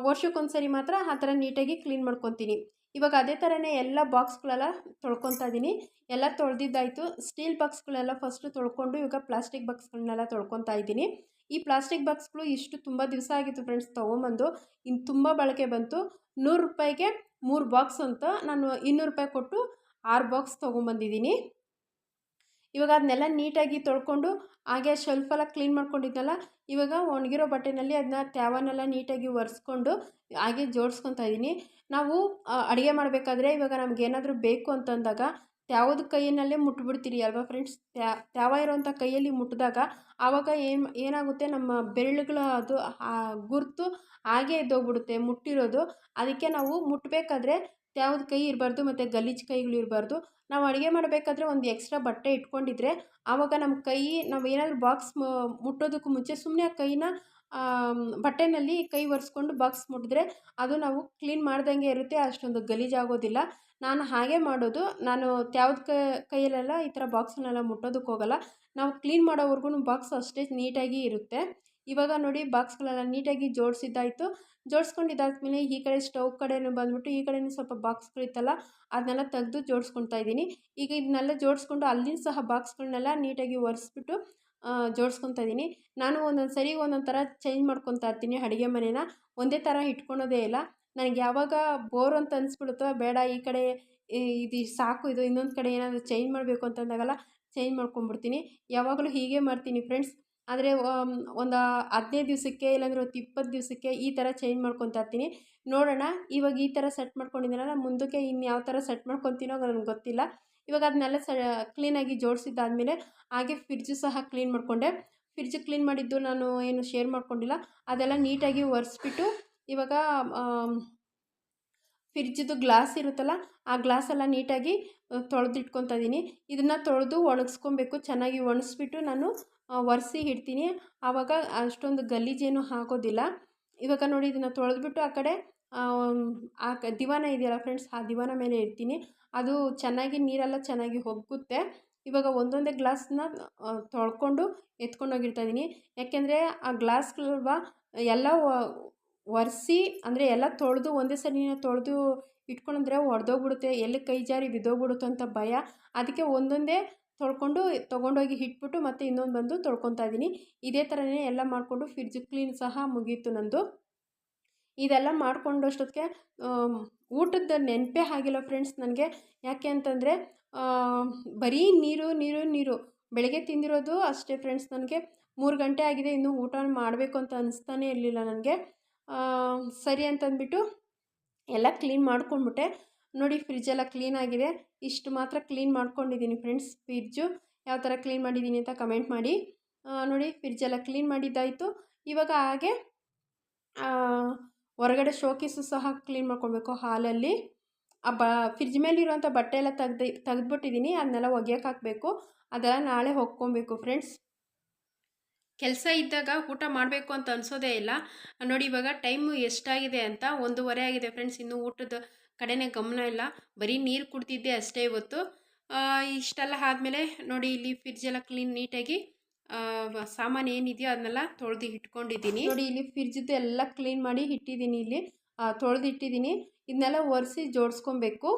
ವರ್ಷಕ್ಕೊಂದು ಸರಿ ಮಾತ್ರ ಆ ಥರ ನೀಟಾಗಿ ಕ್ಲೀನ್ ಮಾಡ್ಕೊತೀನಿ. ಇವಾಗ ಅದೇ ಥರನೇ ಎಲ್ಲ ಬಾಕ್ಸ್ಗಳೆಲ್ಲ ತೊಳ್ಕೊತಾ ಇದ್ದೀನಿ. ಎಲ್ಲ ತೊಳೆದಿದ್ದಾಯಿತು. ಸ್ಟೀಲ್ ಬಾಕ್ಸ್ಗಳೆಲ್ಲ ಫಸ್ಟು ತೊಳ್ಕೊಂಡು ಇವಾಗ ಪ್ಲಾಸ್ಟಿಕ್ ಬಾಕ್ಸ್ಗಳನ್ನೆಲ್ಲ ತೊಳ್ಕೊತಾ ಇದ್ದೀನಿ. ಈ ಪ್ಲಾಸ್ಟಿಕ್ ಬಾಕ್ಸ್ಗಳು ಇಷ್ಟು ತುಂಬ ದಿವಸ ಆಗಿತ್ತು ಫ್ರೆಂಡ್ಸ್ ತೊಗೊಂಬಂದು. ಇನ್ನು ತುಂಬ ಬಳಕೆ ಬಂತು. 100 ರೂಪಾಯಿಗೆ 3 ಬಾಕ್ಸ್ ಅಂತ ನಾನು 200 ರೂಪಾಯಿ ಕೊಟ್ಟು 6 ಬಾಕ್ಸ್ ತೊಗೊಂಬಂದಿದ್ದೀನಿ. ಇವಾಗ ಅದನ್ನೆಲ್ಲ ನೀಟಾಗಿ ತೊಳ್ಕೊಂಡು ಹಾಗೆ ಶೆಲ್ಫೆಲ್ಲ ಕ್ಲೀನ್ ಮಾಡ್ಕೊಂಡಿದ್ನಲ್ಲ, ಇವಾಗ ಒಣಗಿರೋ ಬಟ್ಟೆನಲ್ಲಿ ಅದನ್ನ ತ್ಯಾವನ್ನೆಲ್ಲ ನೀಟಾಗಿ ಒರೆಸ್ಕೊಂಡು ಹಾಗೆ ಜೋಡಿಸ್ಕೊತಾ ಇದ್ದೀನಿ. ನಾವು ಅಡುಗೆ ಮಾಡಬೇಕಾದ್ರೆ ಇವಾಗ ನಮಗೇನಾದರೂ ಬೇಕು ಅಂತಂದಾಗ ತ್ಯಾವದ ಕೈಯಲ್ಲೇ ಮುಟ್ಬಿಡ್ತೀರಿ ಅಲ್ವಾ ಫ್ರೆಂಡ್ಸ್. ತ್ಯಾವ ಇರೋವಂಥ ಕೈಯಲ್ಲಿ ಮುಟ್ಟಿದಾಗ ಆವಾಗ ಏನಾಗುತ್ತೆ, ನಮ್ಮ ಬೆರಳುಗಳ ಅದು ಗುರುತು ಹಾಗೆ ಎದ್ದೋಗ್ಬಿಡುತ್ತೆ ಮುಟ್ಟಿರೋದು. ಅದಕ್ಕೆ ನಾವು ಮುಟ್ಟಬೇಕಾದ್ರೆ ತ್ಯಾವದ ಕೈ ಇರಬಾರ್ದು ಮತ್ತು ಗಲೀಜು ಕೈಗಳು ಇರಬಾರ್ದು. ನಾವು ಅಡುಗೆ ಮಾಡಬೇಕಾದ್ರೆ ಒಂದು ಎಕ್ಸ್ಟ್ರಾ ಬಟ್ಟೆ ಇಟ್ಕೊಂಡಿದ್ರೆ ಆವಾಗ ನಮ್ಮ ಕೈ ನಾವು ಏನಾದರೂ ಬಾಕ್ಸ್ ಮುಟ್ಟೋದಕ್ಕೂ ಮುಂಚೆ ಸುಮ್ಮನೆ ಆ ಕೈನ ಬಟ್ಟೆನಲ್ಲಿ ಕೈ ಒರೆಸ್ಕೊಂಡು ಬಾಕ್ಸ್ ಮುಟ್ಟಿದ್ರೆ ಅದು ನಾವು ಕ್ಲೀನ್ ಮಾಡ್ದಂಗೆ ಇರುತ್ತೆ, ಅಷ್ಟೊಂದು ಗಲೀಜಾಗೋದಿಲ್ಲ. ನಾನು ಹಾಗೆ ಮಾಡೋದು. ನಾನು ತ್ಯಾವದ ಕೈಯಲ್ಲೆಲ್ಲ ಈ ಥರ ಬಾಕ್ಸ್ನೆಲ್ಲ ಮುಟ್ಟೋದಕ್ಕೆ ಹೋಗಲ್ಲ. ನಾವು ಕ್ಲೀನ್ ಮಾಡೋವರೆಗೂ ಬಾಕ್ಸ್ ಅಷ್ಟೇ ನೀಟಾಗಿ ಇರುತ್ತೆ. ಇವಾಗ ನೋಡಿ ಬಾಕ್ಸ್ಗಳೆಲ್ಲ ನೀಟಾಗಿ ಜೋಡಿಸಿದ್ದಾಯಿತು. ಜೋಡಿಸ್ಕೊಂಡಿದ್ದಾದ್ಮೇಲೆ ಈ ಕಡೆ ಸ್ಟವ್ ಕಡೆನೂ ಬಂದುಬಿಟ್ಟು ಈ ಕಡೆಯೂ ಸ್ವಲ್ಪ ಬಾಕ್ಸ್ಗಳಿತ್ತಲ್ಲ ಅದನ್ನೆಲ್ಲ ತೆಗೆದು ಜೋಡಿಸ್ಕೊತಾ ಇದ್ದೀನಿ. ಈಗ ಇದನ್ನೆಲ್ಲ ಜೋಡಿಸ್ಕೊಂಡು ಅಲ್ಲಿನ ಸಹ ಬಾಕ್ಸ್ಗಳನ್ನೆಲ್ಲ ನೀಟಾಗಿ ಒರೆಸ್ಬಿಟ್ಟು ಜೋಡಿಸ್ಕೊತಾ ಇದ್ದೀನಿ. ನಾನು ಒಂದೊಂದು ಸರಿ ಒಂದೊಂದು ಥರ ಚೇಂಜ್ ಮಾಡ್ಕೊತಾ ಇರ್ತೀನಿ ಅಡುಗೆ ಮನೇನ. ಒಂದೇ ಥರ ಇಟ್ಕೊಳೋದೇ ಇಲ್ಲ. ನನಗೆ ಯಾವಾಗ ಬೋರ್ ಅಂತ ಅನಿಸ್ಬಿಡುತ್ತೋ, ಬೇಡ ಈ ಕಡೆ ಇದು ಸಾಕು, ಇದು ಇನ್ನೊಂದು ಕಡೆ ಏನಾದರೂ ಚೇಂಜ್ ಮಾಡಬೇಕು ಅಂತಂದಾಗೆಲ್ಲ ಚೇಂಜ್ ಮಾಡ್ಕೊಂಬಿಡ್ತೀನಿ. ಯಾವಾಗಲೂ ಹೀಗೆ ಮಾಡ್ತೀನಿ ಫ್ರೆಂಡ್ಸ್. ಆದರೆ ಒಂದು 15 ದಿವಸಕ್ಕೆ ಇಲ್ಲಾಂದರೆ ಒಂದು 20 ದಿವಸಕ್ಕೆ ಈ ಥರ ಚೇಂಜ್ ಮಾಡ್ಕೊತಾ ಇರ್ತೀನಿ. ನೋಡೋಣ, ಇವಾಗ ಈ ಥರ ಸೆಟ್ ಮಾಡ್ಕೊಂಡಿದ್ದೀನಲ್ಲ, ಮುಂದಕ್ಕೆ ಇನ್ನು ಯಾವ ಥರ ಸೆಟ್ ಮಾಡ್ಕೊತೀನೋ ನನಗೆ ಗೊತ್ತಿಲ್ಲ. ಇವಾಗ ಅದನ್ನೆಲ್ಲ ಕ್ಲೀನಾಗಿ ಜೋಡಿಸಿದ್ದಾದಮೇಲೆ ಹಾಗೆ ಫ್ರಿಡ್ಜು ಸಹ ಕ್ಲೀನ್ ಮಾಡಿಕೊಂಡೆ. ಫ್ರಿಡ್ಜ್ ಕ್ಲೀನ್ ಮಾಡಿದ್ದು ನಾನು ಏನು ಶೇರ್ ಮಾಡ್ಕೊಂಡಿಲ್ಲ. ಅದೆಲ್ಲ ನೀಟಾಗಿ ಒರೆಸ್ಬಿಟ್ಟು ಇವಾಗ ಫ್ರಿಡ್ಜ್ದು ಗ್ಲಾಸ್ ಇರುತ್ತಲ್ಲ ಆ ಗ್ಲಾಸೆಲ್ಲ ನೀಟಾಗಿ ತೊಳೆದಿಟ್ಕೊತಾ ಇದ್ದೀನಿ. ಇದನ್ನು ತೊಳೆದು ಒಣಗಿಸ್ಕೊಬೇಕು. ಚೆನ್ನಾಗಿ ಒಣಗಿಸ್ಬಿಟ್ಟು ನಾನು ಒರೆಸಿ ಇಡ್ತೀನಿ. ಆವಾಗ ಅಷ್ಟೊಂದು ಗಲೀಜೇನು ಆಗೋದಿಲ್ಲ. ಇವಾಗ ನೋಡಿ ಇದನ್ನು ತೊಳೆದ್ಬಿಟ್ಟು ಆ ಕಡೆ ದಿವಾನ ಇದೆಯಲ್ಲ ಫ್ರೆಂಡ್ಸ್, ಆ ದಿವಾನ ಮೇಲೆ ಇಡ್ತೀನಿ. ಅದು ಚೆನ್ನಾಗಿ ನೀರೆಲ್ಲ ಚೆನ್ನಾಗಿ ಒಗ್ಗುತ್ತೆ. ಇವಾಗ ಒಂದೊಂದೇ ಗ್ಲಾಸನ್ನ ತೊಳ್ಕೊಂಡು ಎತ್ಕೊಂಡೋಗಿರ್ತಾ ಇದ್ದೀನಿ. ಯಾಕೆಂದರೆ ಆ ಗ್ಲಾಸ್ಗಳಲ್ವ ಎಲ್ಲ ಒರೆಸಿ ಅಂದರೆ ಎಲ್ಲ ತೊಳೆದು ಒಂದೇ ಸರಿನೇ ತೊಳೆದು ಇಟ್ಕೊಂಡ್ರೆ ಒಡೆದೋಗ್ಬಿಡುತ್ತೆ, ಎಲ್ಲಿ ಕೈ ಜಾರಿ ಬಿದ್ದೋಗ್ಬಿಡುತ್ತೋ ಅಂತ ಭಯ. ಅದಕ್ಕೆ ಒಂದೊಂದೇ ತೊಳ್ಕೊಂಡು ತೊಗೊಂಡೋಗಿ ಇಟ್ಬಿಟ್ಟು ಮತ್ತೆ ಇನ್ನೊಂದು ಬಂದು ತೊಳ್ಕೊತಾ ಇದ್ದೀನಿ. ಇದೇ ಥರನೇ ಎಲ್ಲ ಮಾಡಿಕೊಂಡು ಫ್ರಿಡ್ಜ್ ಕ್ಲೀನ್ ಸಹ ಮುಗೀತು ನಂದು. ಇದೆಲ್ಲ ಮಾಡಿಕೊಂಡಷ್ಟೊತ್ತಿಗೆ ಊಟದ ನೆನಪೇ ಆಗಿಲ್ಲ ಫ್ರೆಂಡ್ಸ್ ನನಗೆ. ಯಾಕೆ ಅಂತಂದರೆ ಬರೀ ನೀರು ನೀರು ನೀರು. ಬೆಳಗ್ಗೆ ತಿಂದಿರೋದು ಅಷ್ಟೇ ಫ್ರೆಂಡ್ಸ್. ನನಗೆ 3 ಗಂಟೆ ಆಗಿದೆ, ಇನ್ನೂ ಊಟ ಮಾಡಬೇಕು ಅಂತ ಅನಿಸ್ತಾನೇ ಇರಲಿಲ್ಲ ನನಗೆ. ಸರಿ ಅಂತಂದ್ಬಿಟ್ಟು ಎಲ್ಲ ಕ್ಲೀನ್ ಮಾಡ್ಕೊಂಡ್ಬಿಟ್ಟೆ. ನೋಡಿ ಫ್ರಿಜ್ಜೆಲ್ಲ ಕ್ಲೀನಾಗಿದೆ. ಇಷ್ಟು ಮಾತ್ರ ಕ್ಲೀನ್ ಮಾಡ್ಕೊಂಡಿದ್ದೀನಿ ಫ್ರೆಂಡ್ಸ್. ಫ್ರಿಜ್ಜು ಯಾವ ಥರ ಕ್ಲೀನ್ ಮಾಡಿದ್ದೀನಿ ಅಂತ ಕಮೆಂಟ್ ಮಾಡಿ. ನೋಡಿ ಫ್ರಿಜ್ಜೆಲ್ಲ ಕ್ಲೀನ್ ಮಾಡಿದ್ದಾಯಿತು. ಇವಾಗ ಹಾಗೆ ಹೊರಗಡೆ ಶೋಕೇಸು ಸಹ ಕ್ಲೀನ್ ಮಾಡ್ಕೊಳ್ಬೇಕು ಹಾಲಲ್ಲಿ. ಫ್ರಿಜ್ ಮೇಲಿರುವಂಥ ಬಟ್ಟೆ ಎಲ್ಲ ತೆಗೆದ್ಬಿಟ್ಟಿದ್ದೀನಿ. ಅದನ್ನೆಲ್ಲ ಒಗೆಯೋಕೆ ಹಾಕಬೇಕು. ಅದೆಲ್ಲ ನಾಳೆ ಹೊಕ್ಕೊಬೇಕು ಫ್ರೆಂಡ್ಸ್. ಕೆಲಸ ಇದ್ದಾಗ ಊಟ ಮಾಡಬೇಕು ಅಂತ ಅನಿಸೋದೇ ಇಲ್ಲ. ನೋಡಿ ಇವಾಗ ಟೈಮು ಎಷ್ಟಾಗಿದೆ ಅಂತ 1:30 ಆಗಿದೆ ಫ್ರೆಂಡ್ಸ್. ಇನ್ನೂ ಊಟದ ಕಡೆನೇ ಗಮನ ಇಲ್ಲ. ಬರೀ ನೀರು ಕುಡ್ತಿದ್ದೆ ಅಷ್ಟೇ ಇವತ್ತು. ಇಷ್ಟೆಲ್ಲ ಆದಮೇಲೆ ನೋಡಿ ಇಲ್ಲಿ ಫ್ರಿಜ್ಜೆಲ್ಲ ಕ್ಲೀನ್ ನೀಟಾಗಿ ಸಾಮಾನು ಏನಿದೆಯೋ ಅದನ್ನೆಲ್ಲ ತೊಳೆದು ಇಟ್ಕೊಂಡಿದ್ದೀನಿ. ನೋಡಿ ಇಲ್ಲಿ ಫ್ರಿಜ್ದು ಎಲ್ಲ ಕ್ಲೀನ್ ಮಾಡಿ ಇಟ್ಟಿದ್ದೀನಿ. ಇಲ್ಲಿ ತೊಳೆದು ಇಟ್ಟಿದ್ದೀನಿ. ಇದನ್ನೆಲ್ಲ ಒರೆಸಿ ಜೋಡಿಸ್ಕೊಬೇಕು.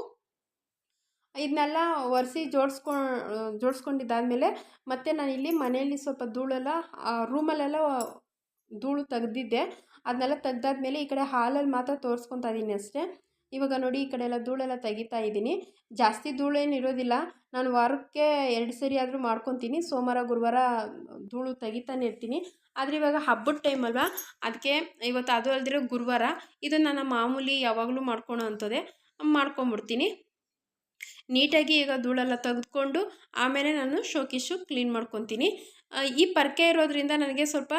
ಇದನ್ನೆಲ್ಲ ಒರೆಸಿ ಜೋಡಿಸ್ಕೊಂಡಿದ್ದಾದಮೇಲೆ ಮತ್ತೆ ನಾನಿಲ್ಲಿ ಮನೆಯಲ್ಲಿ ಸ್ವಲ್ಪ ಧೂಳೆಲ್ಲ ರೂಮಲ್ಲೆಲ್ಲ ಧೂಳು ತೆಗ್ದಿದ್ದೆ. ಅದನ್ನೆಲ್ಲ ತೆಗ್ದಾದ್ಮೇಲೆ ಈ ಕಡೆ ಹಾಲಲ್ಲಿ ಮಾತ್ರ ತೋರಿಸ್ಕೊತಾ ಇದ್ದೀನಿ ಅಷ್ಟೇ. ಇವಾಗ ನೋಡಿ ಈ ಕಡೆ ಎಲ್ಲ ಧೂಳೆಲ್ಲ ತೆಗಿತಾ ಇದ್ದೀನಿ. ಜಾಸ್ತಿ ಧೂಳೇನು ಇರೋದಿಲ್ಲ. ನಾನು ವಾರಕ್ಕೆ 2 ಸರಿ ಆದರೂ ಮಾಡ್ಕೊತೀನಿ. ಸೋಮವಾರ ಗುರುವಾರ ಧೂಳು ತೆಗಿತಾನೆ ಇರ್ತೀನಿ. ಆದರೆ ಇವಾಗ ಹಬ್ಬದ ಟೈಮ್ ಅಲ್ವಾ, ಅದಕ್ಕೆ ಇವತ್ತು ಅದು ಅಲ್ದಿರೋ ಗುರುವಾರ ಇದು ನನ್ನ ಮಾಮೂಲಿ ಯಾವಾಗಲೂ ಮಾಡ್ಕೊಳೋ ಅಂಥದ್ದೇ ಮಾಡ್ಕೊಂಬಿಡ್ತೀನಿ. ನೀಟಾಗಿ ಈಗ ಧೂಳೆಲ್ಲ ತೆಗೆದುಕೊಂಡು ಆಮೇಲೆ ನಾನು ಶೋಕೇಶು ಕ್ಲೀನ್ ಮಾಡ್ಕೊತೀನಿ. ಈ ಪರ್ಕೆ ಇರೋದ್ರಿಂದ ನನಗೆ ಸ್ವಲ್ಪ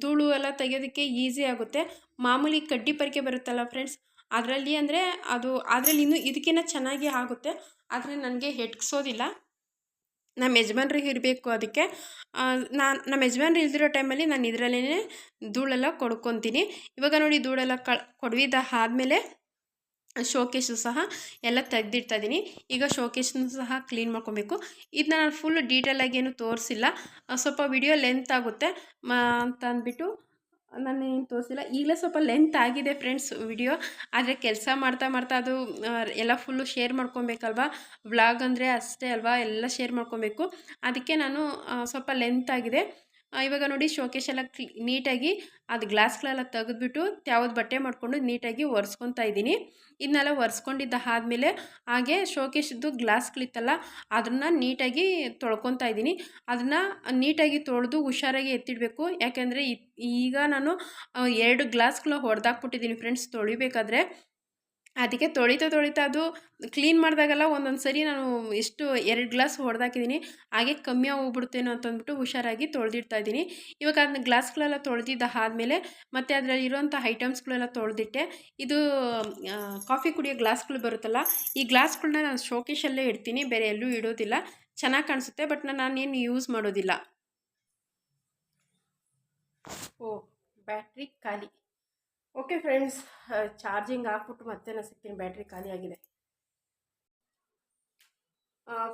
ಧೂಳು ಎಲ್ಲ ತೆಗೆಯೋದಕ್ಕೆ ಈಸಿ ಆಗುತ್ತೆ. ಮಾಮೂಲಿ ಕಡ್ಡಿ ಪರ್ಕೆ ಬರುತ್ತಲ್ಲ ಫ್ರೆಂಡ್ಸ್, ಅದರಲ್ಲಿ ಅಂದರೆ ಅದರಲ್ಲಿ ಇನ್ನೂ ಇದಕ್ಕಿಂತ ಚೆನ್ನಾಗಿ ಆಗುತ್ತೆ. ಆದರೆ ನನಗೆ ಹೆಟ್ಕ್ಸೋದಿಲ್ಲ. ನಮ್ಮ ಯಜಮಾನ್ರಿಗೆ ಇರಬೇಕು. ಅದಕ್ಕೆ ನಮ್ಮ ಯಜಮಾನ್ರು ಇಲ್ದಿರೋ ಟೈಮಲ್ಲಿ ನಾನು ಇದರಲ್ಲೇ ಧೂಳೆಲ್ಲ ಕೊಡ್ಕೊತೀನಿ. ಇವಾಗ ನೋಡಿ ಧೂಳೆಲ್ಲ ಕೊಡವಿದ ಆದಮೇಲೆ ಶೋಕೇಶು ಸಹ ಎಲ್ಲ ತೆಗ್ದಿಡ್ತಾ ಇದ್ದೀನಿ. ಈಗ ಶೋಕೇಶನ್ನು ಸಹ ಕ್ಲೀನ್ ಮಾಡ್ಕೊಬೇಕು. ಇದನ್ನ ನಾನು ಫುಲ್ ಡೀಟೇಲಾಗಿ ಏನು ತೋರಿಸಿಲ್ಲ, ಸ್ವಲ್ಪ ವಿಡಿಯೋ ಲೆಂತ್ ಆಗುತ್ತೆ ಅಂತ ಅಂದ್ಬಿಟ್ಟು ನಾನು ಏನು ತೋರಿಸಿಲ್ಲ. ಈಗಲೇ ಸ್ವಲ್ಪ ಲೆಂತ್ ಆಗಿದೆ ಫ್ರೆಂಡ್ಸ್ ವಿಡಿಯೋ. ಆದರೆ ಕೆಲಸ ಮಾಡ್ತಾ ಮಾಡ್ತಾ ಅದು ಎಲ್ಲ ಫುಲ್ಲು ಶೇರ್ ಮಾಡ್ಕೊಬೇಕಲ್ವ. ವ್ಲಾಗ್ ಅಂದರೆ ಅಷ್ಟೇ ಅಲ್ವಾ, ಎಲ್ಲ ಶೇರ್ ಮಾಡ್ಕೊಬೇಕು. ಅದಕ್ಕೆ ನಾನು ಸ್ವಲ್ಪ ಲೆಂತ್ ಆಗಿದೆ. ಇವಾಗ ನೋಡಿ ಶೋಕೇಶ್ ಎಲ್ಲ ನೀಟಾಗಿ ಅದು ಗ್ಲಾಸ್ಗಳೆಲ್ಲ ತೆಗೆದ್ಬಿಟ್ಟು ಯಾವ್ದು ಬಟ್ಟೆ ಮಾಡಿಕೊಂಡು ನೀಟಾಗಿ ಒರೆಸ್ಕೊತಾ ಇದ್ದೀನಿ. ಇದನ್ನೆಲ್ಲ ಒರೆಸ್ಕೊಂಡಿದ್ದ ಆದಮೇಲೆ ಹಾಗೆ ಶೋಕೇಶದ್ದು ಗ್ಲಾಸ್ಗಳಿತ್ತಲ್ಲ ಅದನ್ನು ನೀಟಾಗಿ ತೊಳ್ಕೊತಾ ಇದ್ದೀನಿ. ಅದನ್ನು ನೀಟಾಗಿ ತೊಳೆದು ಹುಷಾರಾಗಿ ಎತ್ತಿಡಬೇಕು. ಯಾಕೆಂದರೆ ಈಗ ನಾನು 2 ಗ್ಲಾಸ್ಗಳ ಹೊಡೆದಾಕ್ಬಿಟ್ಟಿದ್ದೀನಿ ಫ್ರೆಂಡ್ಸ್ ತೊಳಿಬೇಕಾದ್ರೆ. ಅದಕ್ಕೆ ತೊಳಿತಾ ಅದು ಕ್ಲೀನ್ ಮಾಡಿದಾಗೆಲ್ಲ ಒಂದೊಂದು ಸರಿ ನಾನು 2 ಗ್ಲಾಸ್ ಹೊಡೆದಾಕಿದ್ದೀನಿ. ಹಾಗೆ ಕಮ್ಮಿ ಹೋಗ್ಬಿಡ್ತೇನೋ ಅಂತಂದ್ಬಿಟ್ಟು ಹುಷಾರಾಗಿ ತೊಳೆದಿಡ್ತಾ ಇದ್ದೀನಿ. ಇವಾಗ ಅದನ್ನ ಗ್ಲಾಸ್ಗಳೆಲ್ಲ ತೊಳೆದಿದ್ದ ಆದಮೇಲೆ ಮತ್ತು ಅದರಲ್ಲಿರೋಂಥ ಐಟಮ್ಸ್ಗಳೆಲ್ಲ ತೊಳೆದಿಟ್ಟೆ. ಇದು ಕಾಫಿ ಕುಡಿಯೋ ಗ್ಲಾಸ್ಗಳು ಬರುತ್ತಲ್ಲ, ಈ ಗ್ಲಾಸ್ಗಳನ್ನ ನಾನು ಶೋಕೇಶಲ್ಲೇ ಇಡ್ತೀನಿ, ಬೇರೆ ಎಲ್ಲೂ ಇಡೋದಿಲ್ಲ. ಚೆನ್ನಾಗಿ ಕಾಣಿಸುತ್ತೆ, ಬಟ್ ನಾನೇನು ಯೂಸ್ ಮಾಡೋದಿಲ್ಲ. ಬ್ಯಾಟ್ರಿ ಖಾಲಿ. ಓಕೆ ಫ್ರೆಂಡ್ಸ್, ಚಾರ್ಜಿಂಗ್ ಹಾಕ್ಬಿಟ್ಟು ಮತ್ತೆ ನಾನು ಸಿಗ್ತೀನಿ. ಬ್ಯಾಟ್ರಿ ಖಾಲಿ ಆಗಿದೆ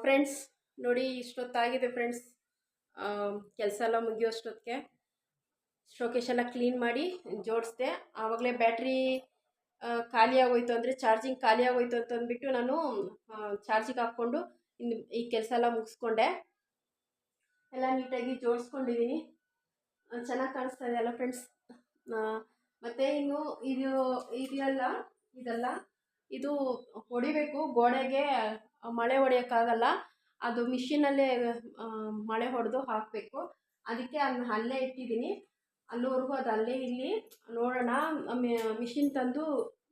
ಫ್ರೆಂಡ್ಸ್. ನೋಡಿ ಇಷ್ಟೊತ್ತಾಗಿದೆ ಫ್ರೆಂಡ್ಸ್. ಕೆಲಸ ಎಲ್ಲ ಮುಗಿಯೋಷ್ಟೊತ್ತಿಗೆ ಶೋಕೇಶ್ ಎಲ್ಲ ಕ್ಲೀನ್ ಮಾಡಿ ಜೋಡಿಸ್ದೆ. ಆವಾಗಲೇ ಬ್ಯಾಟ್ರಿ ಖಾಲಿ ಆಗೋಯ್ತು, ಅಂದರೆ ಚಾರ್ಜಿಂಗ್ ಖಾಲಿ ಆಗೋಯ್ತು ಅಂತ ಅಂದ್ಬಿಟ್ಟು ನಾನು ಚಾರ್ಜಿಗೆ ಹಾಕ್ಕೊಂಡು ಇನ್ನು ಈ ಕೆಲಸ ಎಲ್ಲ ಮುಗಿಸ್ಕೊಂಡೆ. ಎಲ್ಲ ನೀಟಾಗಿ ಜೋಡಿಸ್ಕೊಂಡಿದ್ದೀನಿ. ಚೆನ್ನಾಗಿ ಕಾಣಿಸ್ತಾ ಇದೆ ಅಲ್ಲ ಫ್ರೆಂಡ್ಸ್. ಮತ್ತು ಇನ್ನು ಇದೆಲ್ಲ ಇದು ಹೊಡಿಬೇಕು ಗೋಡೆಗೆ. ಮಳೆ ಹೊಡೆಯೋಕ್ಕಾಗಲ್ಲ, ಅದು ಮಿಷಿನಲ್ಲೇ ಮಳೆ ಹೊಡೆದು ಹಾಕಬೇಕು. ಅದಕ್ಕೆ ಅದನ್ನ ಅಲ್ಲೇ ಇಟ್ಟಿದ್ದೀನಿ. ಅಲ್ಲಿವರೆಗೂ ಅದು ಅಲ್ಲೇ ಇಲ್ಲಿ ನೋಡೋಣ. ಮಿಷಿನ್ ತಂದು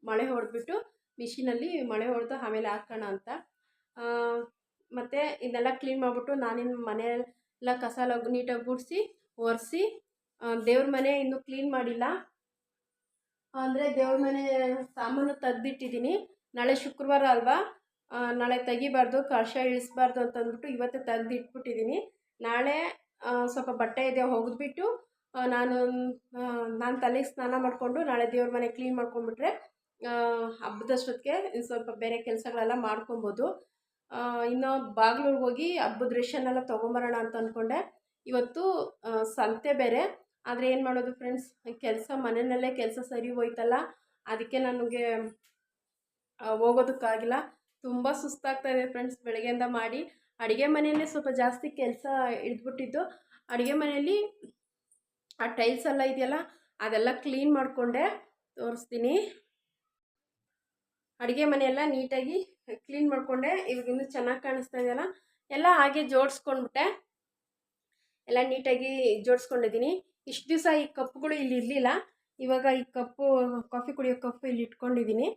ಮಳೆ ಹೊಡೆದ್ಬಿಟ್ಟು ಮಿಷಿನಲ್ಲಿ ಮಳೆ ಹೊಡೆದು ಆಮೇಲೆ ಹಾಕೋಣ ಅಂತ. ಮತ್ತು ಇದೆಲ್ಲ ಕ್ಲೀನ್ ಮಾಡಿಬಿಟ್ಟು ನಾನಿನ್ನು ಮನೆಯೆಲ್ಲ ಕಸ ಎಲ್ಲ ನೀಟಾಗಿ ಗುಡಿಸಿ ಒರೆಸಿ, ದೇವ್ರ ಮನೆ ಇನ್ನೂ ಕ್ಲೀನ್ ಮಾಡಿಲ್ಲ. ಅಂದರೆ ದೇವ್ರ ಮನೆ ಸಾಮಾನು ತೆಗ್ದಿಟ್ಟಿದ್ದೀನಿ. ನಾಳೆ ಶುಕ್ರವಾರ ಅಲ್ವಾ, ನಾಳೆ ತೆಗಿಬಾರ್ದು, ಕಳಶ ಇಳಿಸ್ಬಾರ್ದು ಅಂತಂದ್ಬಿಟ್ಟು ಇವತ್ತೇ ತೆಗ್ದು ಇಟ್ಬಿಟ್ಟಿದ್ದೀನಿ. ನಾಳೆ ಸ್ವಲ್ಪ ಬಟ್ಟೆ ಇದೆ ಒಗೆದ್ಬಿಟ್ಟು ನಾನು ತಲೆಗೆ ಸ್ನಾನ ಮಾಡಿಕೊಂಡು ನಾಳೆ ದೇವ್ರ ಮನೆ ಕ್ಲೀನ್ ಮಾಡ್ಕೊಂಡ್ಬಿಟ್ರೆ ಹಬ್ಬದಷ್ಟೊತ್ತಿಗೆ ಸ್ವಲ್ಪ ಬೇರೆ ಕೆಲಸಗಳೆಲ್ಲ ಮಾಡ್ಕೊಬೋದು. ಇನ್ನು ಬಾಗ್ಲೂರಿಗೆ ಹೋಗಿ ಹಬ್ಬದ ರೇಷನ್ನೆಲ್ಲ ತೊಗೊಂಬರೋಣ ಅಂತ ಅಂದ್ಕೊಂಡೆ. ಇವತ್ತು ಸಂತೆ ಬೇರೆ, ಆದರೆ ಏನು ಮಾಡೋದು ಫ್ರೆಂಡ್ಸ್, ಮನೆಯಲ್ಲೇ ಕೆಲಸ ಸರಿ ಹೋಯ್ತಲ್ಲ, ಅದಕ್ಕೆ ನನಗೆ ಹೋಗೋದಕ್ಕಾಗಿಲ್ಲ. ತುಂಬ ಸುಸ್ತಾಗ್ತಾಯಿದೆ ಫ್ರೆಂಡ್ಸ್ ಬೆಳಗ್ಗೆಯಿಂದ ಮಾಡಿ. ಅಡುಗೆ ಮನೆಯಲ್ಲೇ ಸ್ವಲ್ಪ ಜಾಸ್ತಿ ಕೆಲಸ ಹಿಡಿದ್ಬಿಟ್ಟಿದ್ದು. ಅಡುಗೆ ಮನೆಯಲ್ಲಿ ಆ ಟೈಲ್ಸ್ ಎಲ್ಲ ಇದೆಯಲ್ಲ ಅದೆಲ್ಲ ಕ್ಲೀನ್ ಮಾಡಿಕೊಂಡೆ ತೋರಿಸ್ತೀನಿ. ಅಡುಗೆ ಮನೆಯೆಲ್ಲ ನೀಟಾಗಿ ಕ್ಲೀನ್ ಮಾಡಿಕೊಂಡೆ. ಇವಾಗ ಇನ್ನೂ ಚೆನ್ನಾಗಿ ಕಾಣಿಸ್ತಾ ಇದೆಯಲ್ಲ, ಎಲ್ಲ ಹಾಗೆ ಜೋಡಿಸ್ಕೊಂಡ್ಬಿಟ್ಟೆ. ಎಲ್ಲ ನೀಟಾಗಿ ಜೋಡಿಸ್ಕೊಂಡಿದ್ದೀನಿ. ಇಷ್ಟು ದಿವಸ ಈ ಕಪ್ಪುಗಳು ಇಲ್ಲಿ ಇರಲಿಲ್ಲ. ಇವಾಗ ಈ ಕಪ್ಪು ಕಾಫಿ ಕುಡಿಯೋ ಕಪ್ಪು ಇಲ್ಲಿ ಇಟ್ಕೊಂಡಿದ್ದೀನಿ,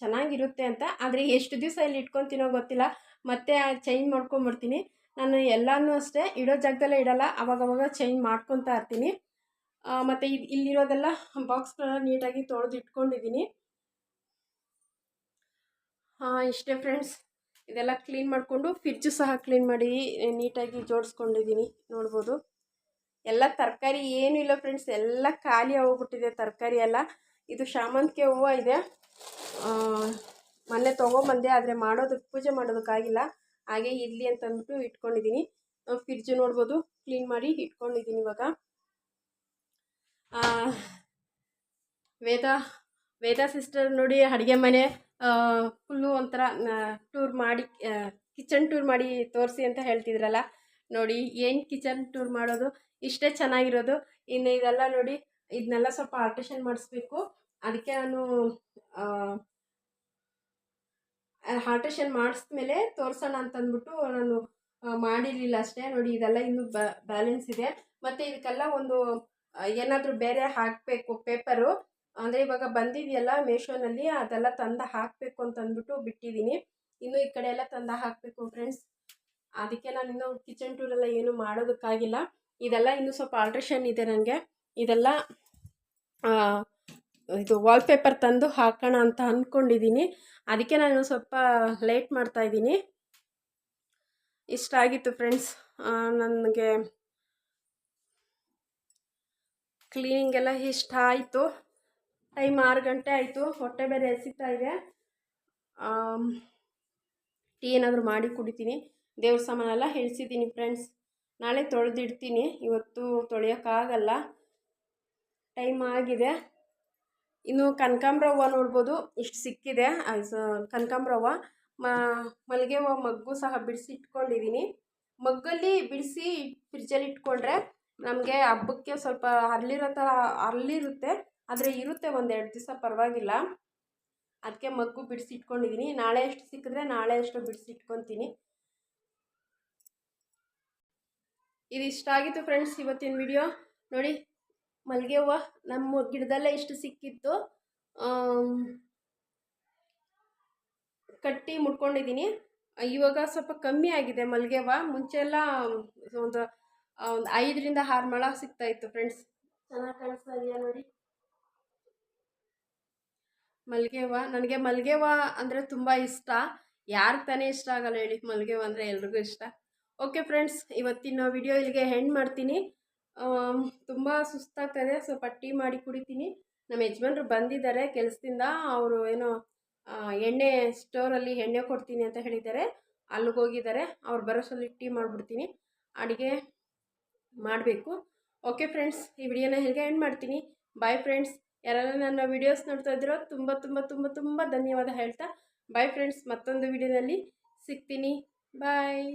ಚೆನ್ನಾಗಿರುತ್ತೆ ಅಂತ. ಆದರೆ ಎಷ್ಟು ದಿವಸ ಇಲ್ಲಿ ಇಟ್ಕೊತೀನೋ ಗೊತ್ತಿಲ್ಲ, ಮತ್ತೆ ಚೇಂಜ್ ಮಾಡ್ಕೊಂಬಿಡ್ತೀನಿ. ನಾನು ಎಲ್ಲನೂ ಅಷ್ಟೇ ಇಡೋ ಜಾಗದಲ್ಲೇ ಇಡೋಲ್ಲ, ಅವಾಗವಾಗ ಚೇಂಜ್ ಮಾಡ್ಕೊತಾ ಇರ್ತೀನಿ. ಮತ್ತು ಇಲ್ಲಿರೋದೆಲ್ಲ ಬಾಕ್ಸ್ಗಳನ್ನ ನೀಟಾಗಿ ತೊಳೆದು ಇಟ್ಕೊಂಡಿದ್ದೀನಿ. ಇಷ್ಟೇ ಫ್ರೆಂಡ್ಸ್, ಇದೆಲ್ಲ ಕ್ಲೀನ್ ಮಾಡಿಕೊಂಡು ಫ್ರಿಜ್ಜು ಸಹ ಕ್ಲೀನ್ ಮಾಡಿ ನೀಟಾಗಿ ಜೋಡಿಸ್ಕೊಂಡಿದ್ದೀನಿ. ನೋಡ್ಬೋದು ಎಲ್ಲ ತರಕಾರಿ ಏನೂ ಇಲ್ಲ ಫ್ರೆಂಡ್ಸ್, ಎಲ್ಲ ಖಾಲಿ ಹೋಗ್ಬಿಟ್ಟಿದೆ ತರಕಾರಿ ಎಲ್ಲ. ಇದು ಶಾಮಂತಿಗೆ ಹೂವು ಇದೆ, ಮೊನ್ನೆ ತೊಗೊಂಬಂದೆ, ಆದರೆ ಪೂಜೆ ಮಾಡೋದಕ್ಕಾಗಿಲ್ಲ, ಹಾಗೆ ಇರಲಿ ಅಂತ ಅಂದ್ಬಿಟ್ಟು ಇಟ್ಕೊಂಡಿದ್ದೀನಿ. ಫ್ರಿಜ್ಜು ನೋಡ್ಬೋದು ಕ್ಲೀನ್ ಮಾಡಿ ಇಟ್ಕೊಂಡಿದ್ದೀನಿ. ಇವಾಗ ವೇದ ಸಿಸ್ಟರ್ ನೋಡಿ ಅಡುಗೆ ಮನೆ ಫುಲ್ಲು ಒಂಥರ ಟೂರ್ ಮಾಡಿ ಕಿಚನ್ ಟೂರ್ ಮಾಡಿ ತೋರಿಸಿ ಅಂತ ಹೇಳ್ತಿದ್ರಲ್ಲ, ನೋಡಿ ಏನು ಕಿಚನ್ ಟೂರ್ ಮಾಡೋದು, ಇಷ್ಟೇ ಚೆನ್ನಾಗಿರೋದು. ಇನ್ನು ಇದೆಲ್ಲ ನೋಡಿ, ಇದನ್ನೆಲ್ಲ ಸ್ವಲ್ಪ ಆಲ್ಟ್ರೇಷನ್ ಮಾಡಿಸ್ಬೇಕು. ಅದಕ್ಕೆ ನಾನು ಆಲ್ಟ್ರೇಷನ್ ಮಾಡಿಸ್ಮೇಲೆ ತೋರಿಸೋಣ ಅಂತಂದ್ಬಿಟ್ಟು ನಾನು ಮಾಡಿರಲಿಲ್ಲ ಅಷ್ಟೇ. ನೋಡಿ ಇದೆಲ್ಲ ಇನ್ನೂ ಬ್ಯಾಲೆನ್ಸ್ ಇದೆ. ಮತ್ತು ಇದಕ್ಕೆಲ್ಲ ಒಂದು ಏನಾದರೂ ಬೇರೆ ಹಾಕಬೇಕು ಪೇಪರು, ಅಂದರೆ ಇವಾಗ ಬಂದಿದೆಯಲ್ಲ ಮೀಶೋನಲ್ಲಿ, ಅದೆಲ್ಲ ತಂದು ಹಾಕಬೇಕು ಅಂತಂದ್ಬಿಟ್ಟು ಬಿಟ್ಟಿದ್ದೀನಿ. ಇನ್ನು ಈ ಕಡೆ ಎಲ್ಲ ತಂದು ಹಾಕಬೇಕು ಫ್ರೆಂಡ್ಸ್. ಅದಕ್ಕೆ ನಾನು ಇನ್ನೂ ಕಿಚನ್ ಟೂರೆಲ್ಲ ಏನೂ ಮಾಡೋದಕ್ಕಾಗಿಲ್ಲ. ಇದೆಲ್ಲ ಇನ್ನೂ ಸ್ವಲ್ಪ ಆಲ್ಟ್ರೇಷನ್ ಇದೆ ನನಗೆ. ಇದೆಲ್ಲ ಇದು ವಾಲ್ಪೇಪರ್ ತಂದು ಹಾಕೋಣ ಅಂತ ಅಂದ್ಕೊಂಡಿದ್ದೀನಿ. ಅದಕ್ಕೆ ನಾನು ಸ್ವಲ್ಪ ಲೇಟ್ ಮಾಡ್ತಾಯಿದ್ದೀನಿ. ಇಷ್ಟ ಆಗಿತ್ತು ಫ್ರೆಂಡ್ಸ್ ನನಗೆ ಕ್ಲೀನಿಂಗ್ ಎಲ್ಲ ಇಷ್ಟ ಆಯಿತು. ಟೈಮ್ 6 ಗಂಟೆ ಆಯಿತು, ಹೊಟ್ಟೆ ಬೇರೆ ಹಸಿತಾ ಇದೆ. ಟೀ ಏನಾದರೂ ಮಾಡಿ ಕುಡಿತೀನಿ. ದೇವ್ರ ಸಾಮಾನೆಲ್ಲ ಇಳಿಸಿದ್ದೀನಿ ಫ್ರೆಂಡ್ಸ್, ನಾಳೆ ತೊಳೆದಿಡ್ತೀನಿ, ಇವತ್ತು ತೊಳೆಯೋಕ್ಕಾಗಲ್ಲ, ಟೈಮ್ ಆಗಿದೆ. ಇನ್ನು ಕನಕಾಂಬರ ಹೂವು ನೋಡ್ಬೋದು, ಇಷ್ಟು ಸಿಕ್ಕಿದೆ. ಕನಕಾಂಬರ ಹೂವು, ಮಲ್ಲಿಗೆ ಹೂವು ಮಗ್ಗು ಸಹ ಬಿಡಿಸಿ ಇಟ್ಕೊಂಡಿದ್ದೀನಿ. ಮಗ್ಗಲ್ಲಿ ಬಿಡಿಸಿ ಫ್ರಿಜ್ಜಲ್ಲಿ ಇಟ್ಕೊಂಡ್ರೆ ನಮಗೆ ಹಬ್ಬಕ್ಕೆ ಸ್ವಲ್ಪ ಅರಳಿರೋ ಥರ ಅರಳಿರುತ್ತೆ, ಆದರೆ ಇರುತ್ತೆ 1-2 ದಿವಸ, ಪರವಾಗಿಲ್ಲ. ಅದಕ್ಕೆ ಮಗ್ಗು ಬಿಡಿಸಿ ಇಟ್ಕೊಂಡಿದ್ದೀನಿ. ನಾಳೆ ಎಷ್ಟು ಸಿಕ್ಕಿದ್ರೆ ನಾಳೆ ಅಷ್ಟು ಬಿಡಿಸಿ ಇಟ್ಕೊತೀನಿ. ಇದು ಇಷ್ಟ ಆಗಿತ್ತು ಫ್ರೆಂಡ್ಸ್ ಇವತ್ತಿನ ವಿಡಿಯೋ. ನೋಡಿ ಮಲ್ಲಿಗೆ ಹೂವು ನಮ್ಮ ಗಿಡದಲ್ಲೇ ಇಷ್ಟು ಸಿಕ್ಕಿತ್ತು, ಕಟ್ಟಿ ಮುಟ್ಕೊಂಡಿದ್ದೀನಿ. ಇವಾಗ ಸ್ವಲ್ಪ ಕಮ್ಮಿ ಆಗಿದೆ ಮಲ್ಲಿಗೆ ಹೂವು. ಮುಂಚೆ ಎಲ್ಲ ಒಂದು 5-6 ಮೊಳ ಸಿಗ್ತಾಯಿತ್ತು ಫ್ರೆಂಡ್ಸ್. ಚೆನ್ನಾಗಿ ಕಾಣಿಸ್ತಾ ಇದೆಯಾ ನೋಡಿ ಮಲ್ಲಿಗೆ ಹೂವು. ನನಗೆ ಮಲ್ಲಿಗೆ ಹೂವು ಅಂದರೆ ತುಂಬ ಇಷ್ಟ. ಯಾರಿಗೆ ತಾನೇ ಇಷ್ಟ ಆಗಲ್ಲ ಹೇಳಿ, ಮಲ್ಲಿಗೆ ಹೂವು ಅಂದರೆ ಎಲ್ರಿಗೂ ಇಷ್ಟ. ಓಕೆ ಫ್ರೆಂಡ್ಸ್, ಇವತ್ತಿನ ವಿಡಿಯೋ ಇಲ್ಲಿಗೆ ಎಂಡ್ ಮಾಡ್ತೀನಿ. ತುಂಬ ಸುಸ್ತಾಗ್ತಾಯಿದೆ, ಸ್ವಲ್ಪ ಟೀ ಮಾಡಿ ಕುಡಿತೀನಿ. ನಮ್ಮ ಯಜಮಾನ್ರು ಬಂದಿದ್ದಾರೆ ಕೆಲಸದಿಂದ, ಅವರು ಏನೋ ಎಣ್ಣೆ ಸ್ಟೋರಲ್ಲಿ ಎಣ್ಣೆ ಕೊಡ್ತೀನಿ ಅಂತ ಹೇಳಿದ್ದಾರೆ, ಅಲ್ಲಿಗೆ ಹೋಗಿದ್ದಾರೆ. ಅವ್ರು ಬರೋಷ್ಟರಲ್ಲಿ ಟೀ ಮಾಡಿಬಿಡ್ತೀನಿ, ಅಡುಗೆ ಮಾಡಬೇಕು. ಓಕೆ ಫ್ರೆಂಡ್ಸ್, ಈ ವಿಡಿಯೋನ ಹೇಗೆ ಎಂಡ್ ಮಾಡ್ತೀನಿ. Bye friends. ಯಾರೆಲ್ಲ ನನ್ನ ವಿಡಿಯೋಸ್ ನೋಡ್ತಾ ಇದ್ದೀರೋ ತುಂಬ ತುಂಬ ತುಂಬ ತುಂಬ ಧನ್ಯವಾದ ಹೇಳ್ತಾ ಬಾಯ್ ಫ್ರೆಂಡ್ಸ್. ಮತ್ತೊಂದು ವಿಡಿಯೋದಲ್ಲಿ ಸಿಗ್ತೀನಿ. ಬಾಯ್.